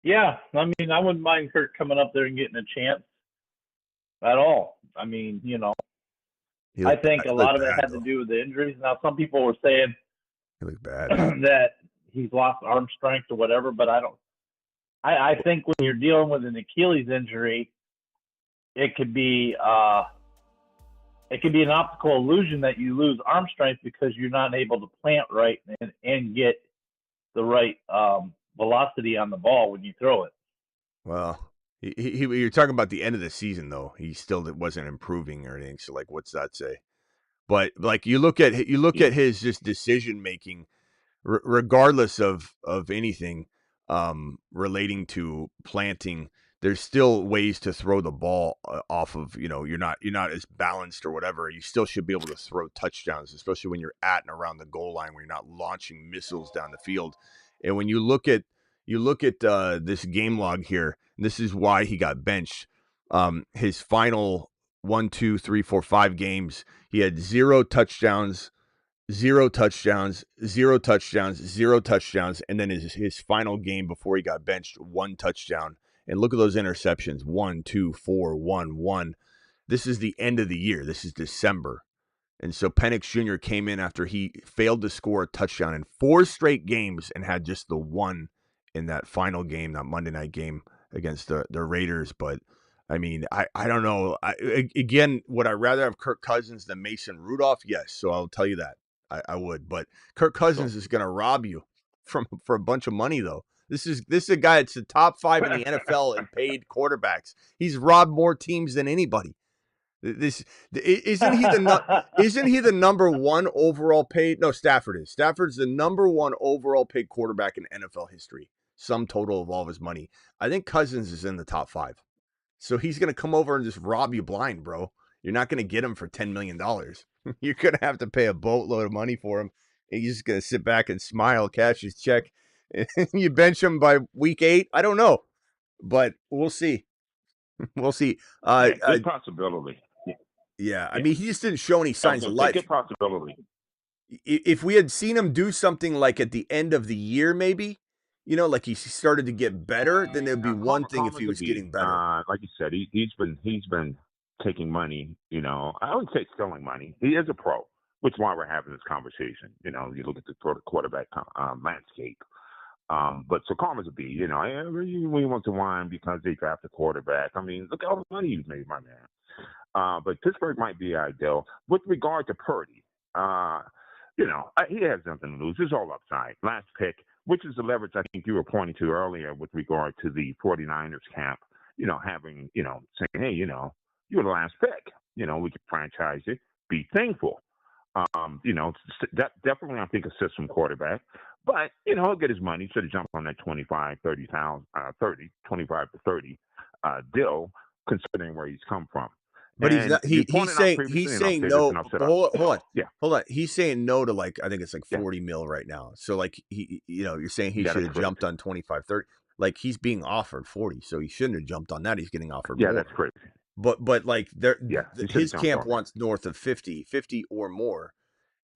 Yeah, I mean, I wouldn't mind Kurt coming up there and getting a chance at all. I mean, I think a lot of it had to do with the injuries. Now, some people were saying he looked bad that he's lost arm strength or whatever, but I don't. I think when you're dealing with an Achilles injury, it could be an optical illusion that you lose arm strength because you're not able to plant right and get the right velocity on the ball when you throw it. Well, you're talking about the end of the season, though. He still wasn't improving or anything. So, like, what's that say? But like, you look at his just decision making, regardless of anything relating to planting. There's still ways to throw the ball off of. You're not as balanced or whatever. You still should be able to throw touchdowns, especially when you're at and around the goal line, where you're not launching missiles down the field. And when you look at this game log here, this is why he got benched. His final 1, 2, 3, 4, 5 games, he had 0 touchdowns, 0 touchdowns, 0 touchdowns, 0 touchdowns, and then his final game before he got benched, 1 touchdown. And look at those interceptions: 1, 2, 4, 1, 1. This is the end of the year. This is December. And so Penix Jr. came in after he failed to score a touchdown in 4 straight games and had just the one in that final game, that Monday night game against the Raiders. But, I mean, I don't know. Again, would I rather have Kirk Cousins than Mason Rudolph? Yes, so I'll tell you that. I would. But Kirk Cousins is going to rob you for a bunch of money, though. This is a guy that's the top 5 in the NFL in paid quarterbacks. He's robbed more teams than anybody. Isn't he the number 1 overall paid? No, Stafford is. Stafford's the number 1 overall paid quarterback in NFL history. Sum total of all of his money. I think Cousins is in the top 5. So he's going to come over and just rob you blind, bro. You're not going to get him for $10 million. You're going to have to pay a boatload of money for him. And he's just going to sit back and smile, cash his check. And you bench him by week 8. I don't know, but we'll see. We'll see. Good possibility. Yeah, I mean, he just didn't show any signs of life. Good possibility. If we had seen him do something like at the end of the year, maybe, like he started to get better, then there'd be one thing if he was getting better. Like you said, he's been taking money. I wouldn't say stealing money. He is a pro, which is why we're having this conversation. You look at the quarterback landscape. But so calm as a bee, we want to whine because they draft a quarterback. I mean, look at all the money you've made, my man. But Pittsburgh might be ideal. With regard to Purdy, he has nothing to lose. It's all upside. Last pick, which is the leverage I think you were pointing to earlier with regard to the 49ers camp, having, saying, hey, you're the last pick. We can franchise it. Be thankful. That definitely, I think, a system quarterback. But, he'll get his money. Should have jumped on that 25 to 30 deal, considering where he's come from. But he's saying no. Hold on. Yeah. Hold on. He's saying no to, like, I think it's like 40 mil right now. So, like, you're saying he should have jumped on 25, 30. Like, he's being offered 40, so he shouldn't have jumped on that. He's getting offered more. Yeah, that's crazy. But like, his camp wants north of 50 or more.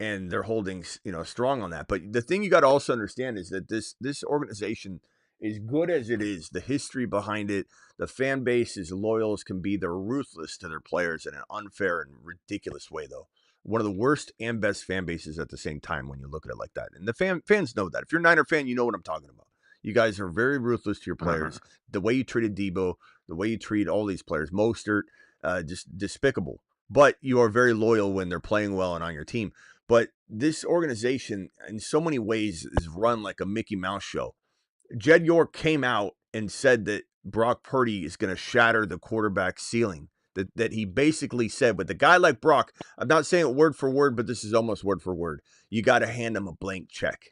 And they're holding, strong on that. But the thing you got to also understand is that this organization, as good as it is, the history behind it, the fan base is loyal as can be. They're ruthless to their players in an unfair and ridiculous way, though. One of the worst and best fan bases at the same time when you look at it like that. And the fans know that. If you're a Niner fan, you know what I'm talking about. You guys are very ruthless to your players. The way you treated Debo, the way you treat all these players, Mostert, just despicable. But you are very loyal when they're playing well and on your team. But this organization, in so many ways, is run like a Mickey Mouse show. Jed York came out and said that Brock Purdy is going to shatter the quarterback ceiling. That he basically said, with a guy like Brock, I'm not saying it word for word, but this is almost word for word. You got to hand him a blank check.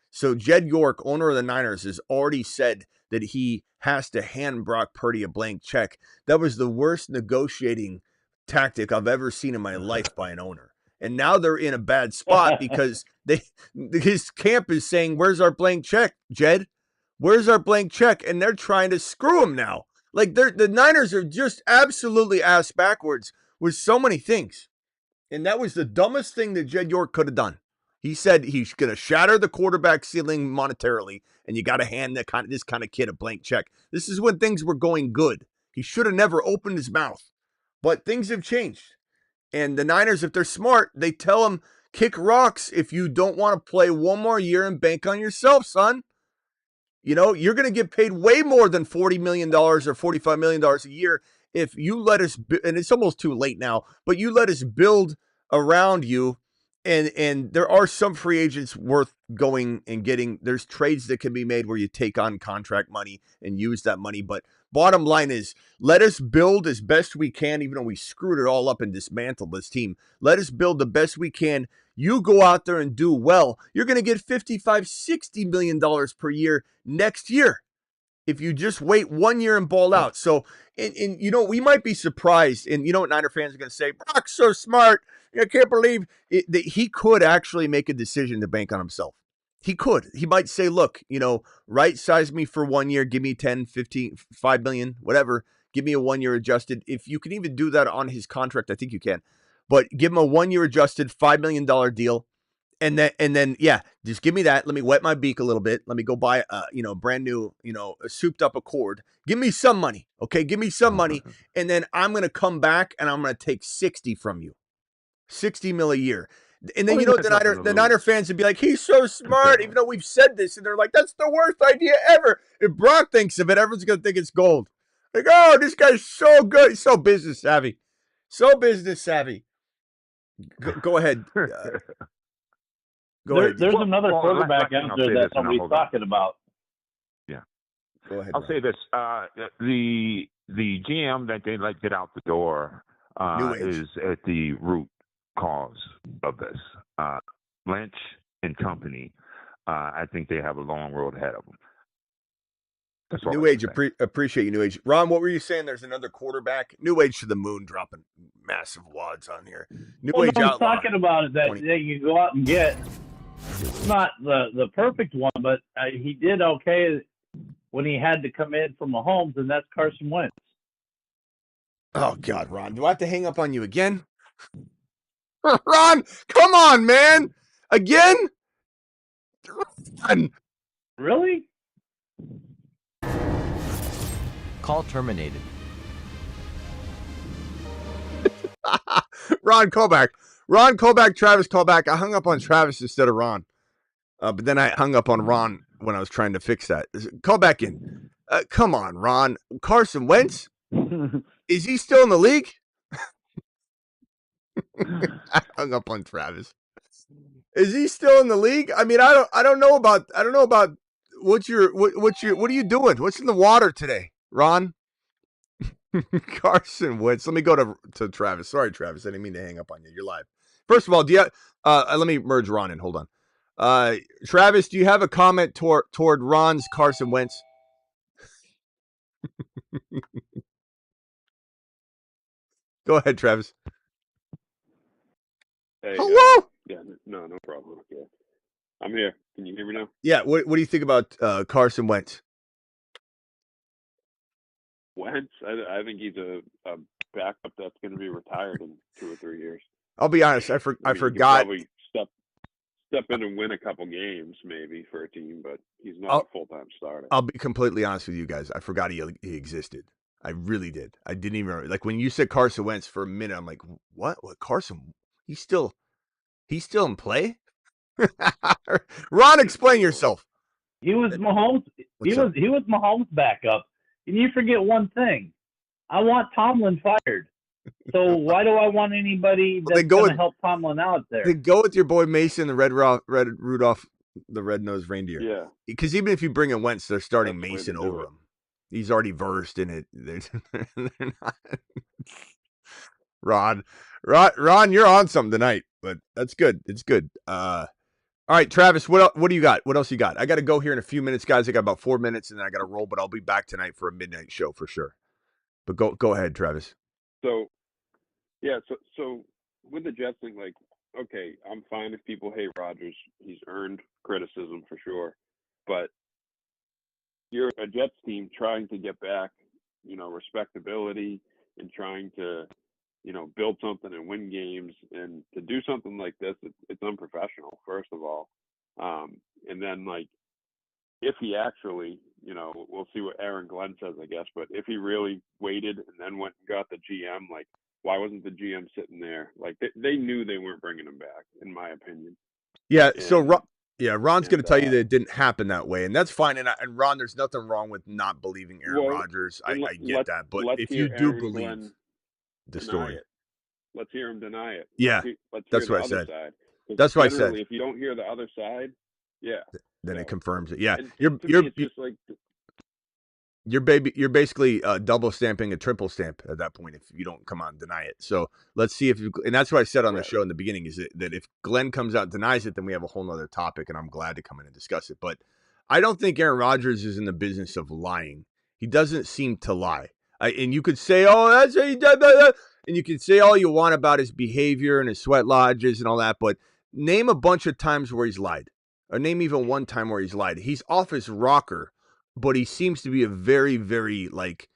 So Jed York, owner of the Niners, has already said that he has to hand Brock Purdy a blank check. That was the worst negotiating tactic I've ever seen in my life by an owner. And now they're in a bad spot because his camp is saying, where's our blank check, Jed? Where's our blank check? And they're trying to screw him now. Like the Niners are just absolutely ass backwards with so many things. And that was the dumbest thing that Jed York could have done. He said he's going to shatter the quarterback ceiling monetarily, and you got to hand this kind of kid a blank check. This is when things were going good. He should have never opened his mouth. But things have changed. And the Niners, if they're smart, they tell him, kick rocks if you don't want to play one more year and bank on yourself, son. You know, you're going to get paid way more than $40 million or $45 million a year if you let us, and it's almost too late now, but you let us build around you. And there are some free agents worth going and getting. There's trades that can be made where you take on contract money and use that money. But bottom line is, let us build as best we can, even though we screwed it all up and dismantled this team. Let us build the best we can. You go out there and do well. You're going to get $55-60 million per year next year if you just wait 1 year and ball out. So, and you know, we might be surprised. And you know what Niner fans are going to say? Brock's so smart. I can't believe it, that he could actually make a decision to bank on himself. He could. He might say, look, you know, right size me for 1 year. Give me 10, 15, 5 million, whatever. Give me a 1 year adjusted. If you can even do that on his contract, I think you can. But give him a 1 year adjusted $5 million deal. And then, yeah, just give me that. Let me wet my beak a little bit. Let me go buy, brand new, a souped up Accord. Give me some money, okay? Give me some money, and then I'm gonna come back and I'm gonna take 60 from you, 60 mil a year. And then the Niner fans would be like, he's so smart, even though we've said this, and they're like, that's the worst idea ever. If Brock thinks of it, everyone's gonna think it's gold. Like, oh, this guy's so good. He's so business savvy, so business savvy. Go ahead. There's another quarterback out there that nobody's talking about. Yeah. Go ahead. I'll say this. The GM that they let get out the door is at the root cause of this. Lynch and company, I think they have a long road ahead of them. New Age, appreciate you, New Age. Ron, what were you saying? There's another quarterback. New Age to the moon, dropping massive wads on here. New Age I'm talking about it that you can go out and get. It's not the perfect one, but he did okay when he had to come in from Mahomes, and that's Carson Wentz. Oh, God, Ron. Do I have to hang up on you again? Ron, come on, man. Again? Ron. Really? Call terminated. Ron, call back. Ron, call back. Travis, call back. I hung up on Travis instead of Ron. But then I hung up on Ron when I was trying to fix that. Call back in. Come on, Ron. Carson Wentz? Is he still in the league? I hung up on Travis. Is he still in the league? I mean, I don't know about what are you doing? What's in the water today, Ron? Carson Wentz. Let me go to Travis. Sorry, Travis. I didn't mean to hang up on you. You're live. First of all, let me merge Ron in. Hold on. Travis, do you have a comment toward Ron's Carson Wentz? Go ahead, Travis. Hey, hello. No problem. Yeah, I'm here. Can you hear me now? Yeah. What do you think about Carson Wentz? Wentz, I think he's a backup that's going to be retired in 2 or 3 years. I'll be honest. I forgot. He probably step in and win a couple games maybe for a team, but he's not a full-time starter. I'll be completely honest with you guys. I forgot he existed. I really did. I didn't even remember. Like when you said Carson Wentz for a minute, I'm like, what? What Carson? He's still in play? Ron, explain yourself. He was Mahomes. He was Mahomes' backup. And you forget one thing. I want Tomlin fired. So why do I want anybody that's going to help Tomlin out there? Then go with your boy Mason, the Red Rudolph, the red-nosed reindeer. Yeah. Because even if you bring in Wentz, they're starting Mason over him. He's already versed in it. They're not. Ron, you're on something tonight, but that's good. It's good. All right, Travis, what do you got? What else you got? I got to go here in a few minutes, guys. I got about 4 minutes, and then I got to roll, but I'll be back tonight for a midnight show for sure. But go ahead, Travis. So with the Jets thing, like, okay, I'm fine if people hate Rodgers. He's earned criticism for sure. But you're a Jets team trying to get back respectability and trying to, build something and win games. And to do something like this, it's unprofessional, first of all. And then, like, if he actually, we'll see what Aaron Glenn says, I guess, but if he really waited and then went and got the GM, like, why wasn't the GM sitting there? Like, they knew they weren't bringing him back, in my opinion. Yeah, Ron's going to tell you that it didn't happen that way, and that's fine. And Ron, there's nothing wrong with not believing Aaron Rodgers. I get that, but if you do believe the story, let's hear him deny it. Yeah, that's what I said. That's what I said. If you don't hear the other side, then it confirms it. Yeah, it's just like you're basically double stamping a triple stamp at that point if you don't come out and deny it. So let's see and that's what I said on the show in the beginning, is that if Glenn comes out and denies it, then we have a whole nother topic, and I'm glad to come in and discuss it. But I don't think Aaron Rodgers is in the business of lying. He doesn't seem to lie. And you could say, oh, that's how he did that. And you can say all you want about his behavior and his sweat lodges and all that, but name a bunch of times where he's lied. Or name even one time where he's lied. He's off his rocker, but he seems to be a very, very, like,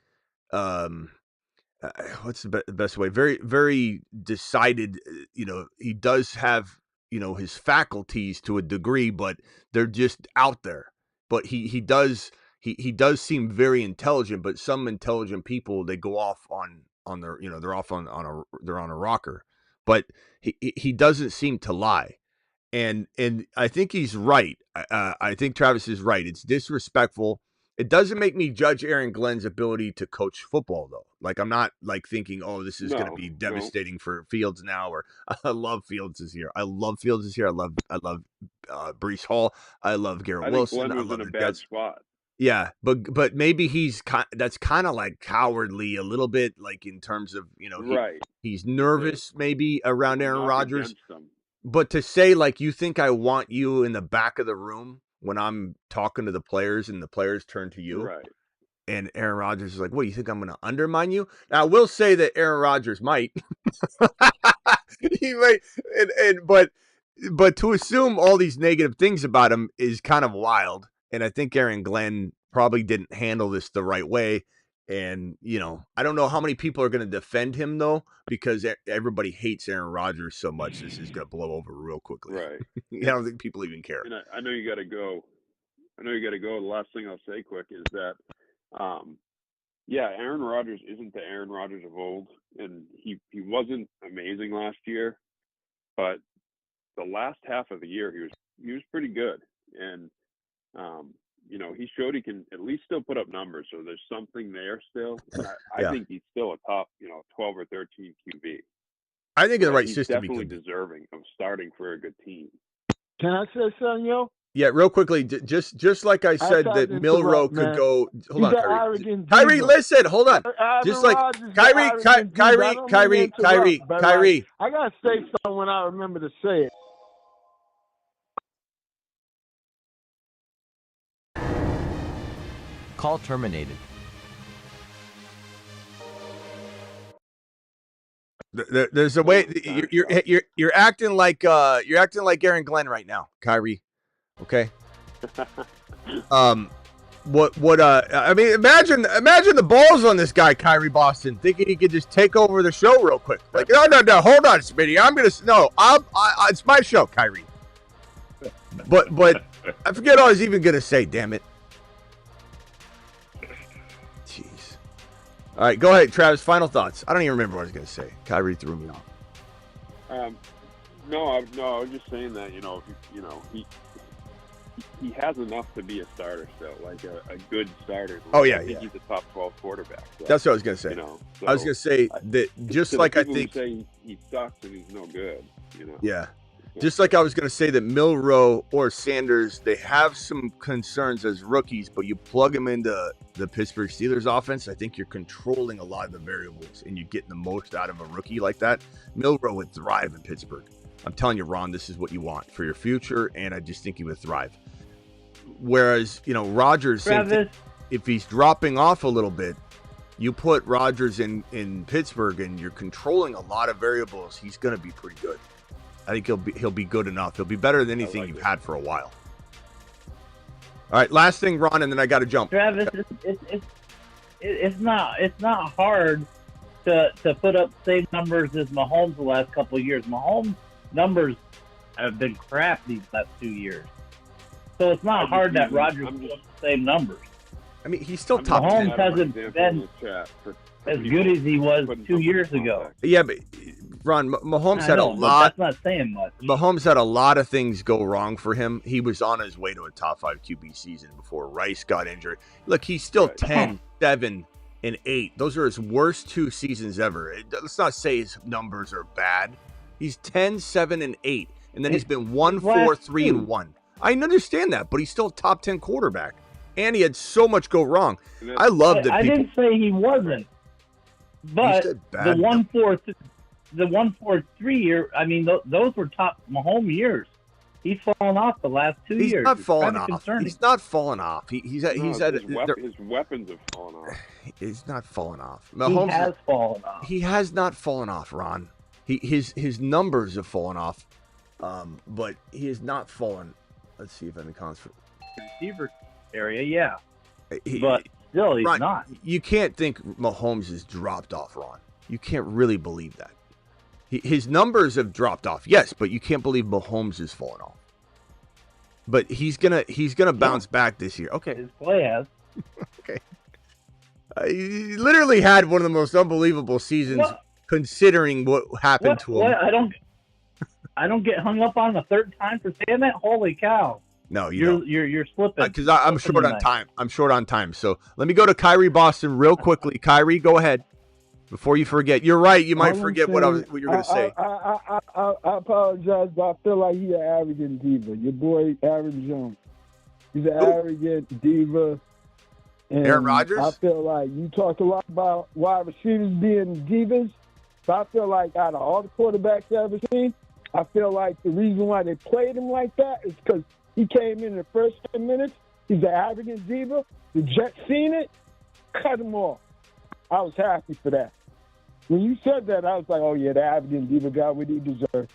what's the best way? Very, very decided, he does have, his faculties to a degree, but they're just out there. But he does seem very intelligent, but some intelligent people, they go off on their, they're off they're on a rocker, but he doesn't seem to lie. And I think he's right. I think Travis is right. It's disrespectful. It doesn't make me judge Aaron Glenn's ability to coach football, though. Like, I'm not like thinking, oh, this is going to be devastating for Fields now. Or I love Fields this year. I love Breece Hall. I love Garrett Wilson. Glenn was in a bad spot. Yeah, but maybe that's kind of like cowardly a little bit, like in terms of he's nervous maybe around Aaron Rodgers. But to say, like, you think I want you in the back of the room when I'm talking to the players and the players turn to you, right? And Aaron Rodgers is like, what, you think I'm going to undermine you? Now, I will say that Aaron Rodgers might. He might, but to assume all these negative things about him is kind of wild. And I think Aaron Glenn probably didn't handle this the right way. And, I don't know how many people are going to defend him, though, because everybody hates Aaron Rodgers so much. This is going to blow over real quickly. Right. I don't think people even care. And I know you got to go. The last thing I'll say quick is that, Aaron Rodgers isn't the Aaron Rodgers of old. And he wasn't amazing last year. But the last half of the year, he was pretty good. And, he showed he can at least still put up numbers. So there's something there still. I think he's still a top, 12 or 13 QB. I think in the right he's system, definitely deserving of starting for a good team. Can I say something, yo? Yeah, real quickly, just like I said that Milroe could go. Hold on, Kyrie. Listen, hold on. Just like Kyrie. I gotta say something when I remember to say it. Call terminated. There's a way you're acting like Aaron Glenn right now, Kyrie. Okay. I mean, imagine the balls on this guy, Kyrie Boston, thinking he could just take over the show real quick. Like, no, hold on, Smitty. It's my show, Kyrie. But I forget what I was even gonna say. Damn it. Jeez. All right, go ahead, Travis. Final thoughts. I don't even remember what I was gonna say. Kyrie threw me off. No, I was just saying that he has enough to be a starter still, like a good starter. Oh yeah, I think he's a top 12 quarterback. So, that's what I was gonna say. So I was gonna say that just like I think who say he sucks and he's no good. Yeah. Just like I was going to say that Milroe or Sanders, they have some concerns as rookies, but you plug them into the Pittsburgh Steelers offense, I think you're controlling a lot of the variables and you're getting the most out of a rookie like that. Milroe would thrive in Pittsburgh. I'm telling you, Ron, this is what you want for your future, and I just think he would thrive. Whereas, Rodgers, if he's dropping off a little bit, you put Rodgers in Pittsburgh and you're controlling a lot of variables, he's going to be pretty good. I think he'll be good enough. He'll be better than anything you've had for a while. All right, last thing, Ron, and then I got to jump. Travis, it's not hard to put up same numbers as Mahomes the last couple of years. Mahomes' numbers have been crap these last 2 years. So it's not hard that Rodgers put up the same numbers. I mean, he's still top 10. Mahomes hasn't been as good as he was 2 years ago. Yeah, but Ron, Mahomes had a lot. That's not saying much. Mahomes had a lot of things go wrong for him. He was on his way to a top 5 QB season before Rice got injured. Look, he's still 10, 7, and 8. Those are his worst 2 seasons ever. Let's not say his numbers are bad. He's 10, 7, and 8. And then he's been 1, 4, 3, and 1. I understand that, but he's still a top 10 quarterback. And he had so much go wrong. I love that. I didn't say he wasn't. But the 1-4-3 year, I mean, those were top Mahomes years. He's fallen off the last 2 years. He's not fallen off. He's not fallen off. His weapons have fallen off. He's not fallen off. Mahomes has fallen off. He has not fallen off, Ron. His numbers have fallen off, but he has not fallen. Let's see if any counts for receiver area, yeah. But still, he's Ron, not. You can't think Mahomes has dropped off, Ron. You can't really believe that. His numbers have dropped off, yes, but you can't believe Mahomes has fallen off. But he's gonna bounce back this year. Okay, his play has. Okay. He literally had one of the most unbelievable seasons, considering what happened to him. I don't get hung up on the third time for saying that. Holy cow! No, you're slipping. Because I'm short on time. I'm short on time. So let me go to Kyrie Boston real quickly. Kyrie, go ahead before you forget. You're right. You might forget what you're going to say. I apologize, but I feel like he's an arrogant diva. Your boy Aaron Jones. He's an arrogant diva. And Aaron Rodgers? I feel like you talked a lot about wide receivers being divas. So I feel like out of all the quarterbacks I've ever seen, I feel like the reason why they played him like that is because he came in the first 10 minutes. He's an arrogant diva. The Jets seen it, cut him off. I was happy for that. When you said that, I was like, oh, yeah, the arrogant diva got what he deserved.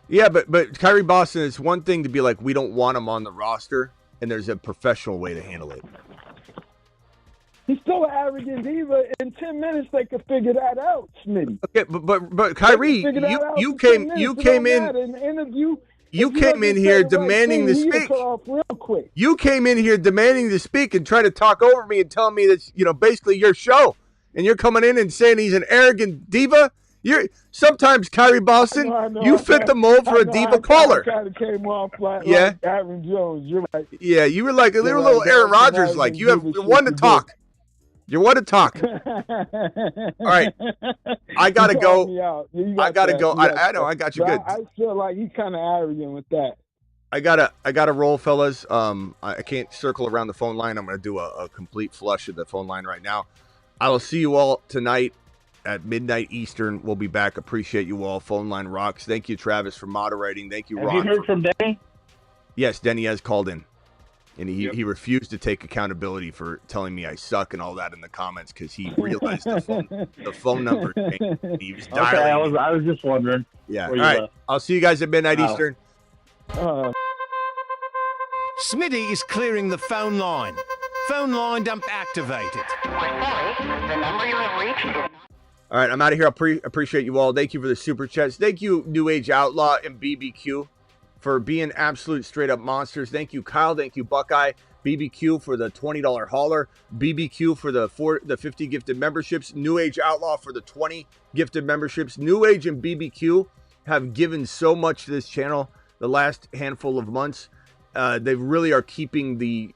Yeah, but Kyrie Boston, it's one thing to be like, we don't want him on the roster, and there's a professional way to handle it. He's still an arrogant diva. In 10 minutes, they could figure that out, Smitty. Okay, but Kyrie, you came in. You came in here demanding to speak. You came in here demanding to speak and try to talk over me and tell me that's basically your show, and you're coming in and saying he's an arrogant diva. Sometimes Kyrie Boston, you fit the mold for a diva caller. Kind of came off like Aaron Jones. You're right. Yeah, you were like a little Aaron Rodgers. Like you're one to talk. You're one to talk. All right. I got to go. I got to go. I know. I got you good. I feel like he's kind of arrogant with that. I gotta roll, fellas. I can't circle around the phone line. I'm going to do a complete flush of the phone line right now. I will see you all tonight at midnight Eastern. We'll be back. Appreciate you all. Phone line rocks. Thank you, Travis, for moderating. Thank you, Ron. Have you heard from Denny? Yes, Denny has called in. And he refused to take accountability for telling me I suck and all that in the comments because he realized the phone number changed. He was dialing. Okay, I was just wondering. Yeah. All right. I'll see you guys at midnight Eastern. Smitty is clearing the phone line. Phone line dump activated. The number you have reached is... All right, I'm out of here. I appreciate you all. Thank you for the super chats. Thank you, New Age Outlaw and BBQ, for being absolute straight up monsters. Thank you, Kyle. Thank you, Buckeye. BBQ for the $20 hauler. BBQ for the 50 gifted memberships. New Age Outlaw for the 20 gifted memberships. New Age and BBQ have given so much to this channel the last handful of months. They really are keeping the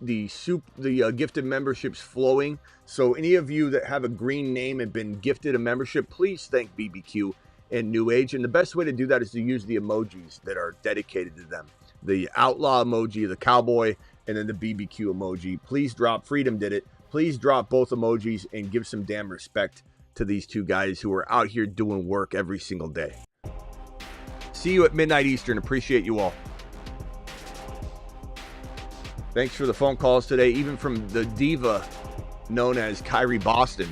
gifted memberships flowing. So any of you that have a green name and been gifted a membership, please thank BBQ and New Age. And the best way to do that is to use the emojis that are dedicated to them. The outlaw emoji, the cowboy, and then the BBQ emoji. Please drop, Freedom did it. Please drop both emojis and give some damn respect to these two guys who are out here doing work every single day. See you at midnight Eastern. Appreciate you all. Thanks for the phone calls today, even from the diva known as Kyrie Boston.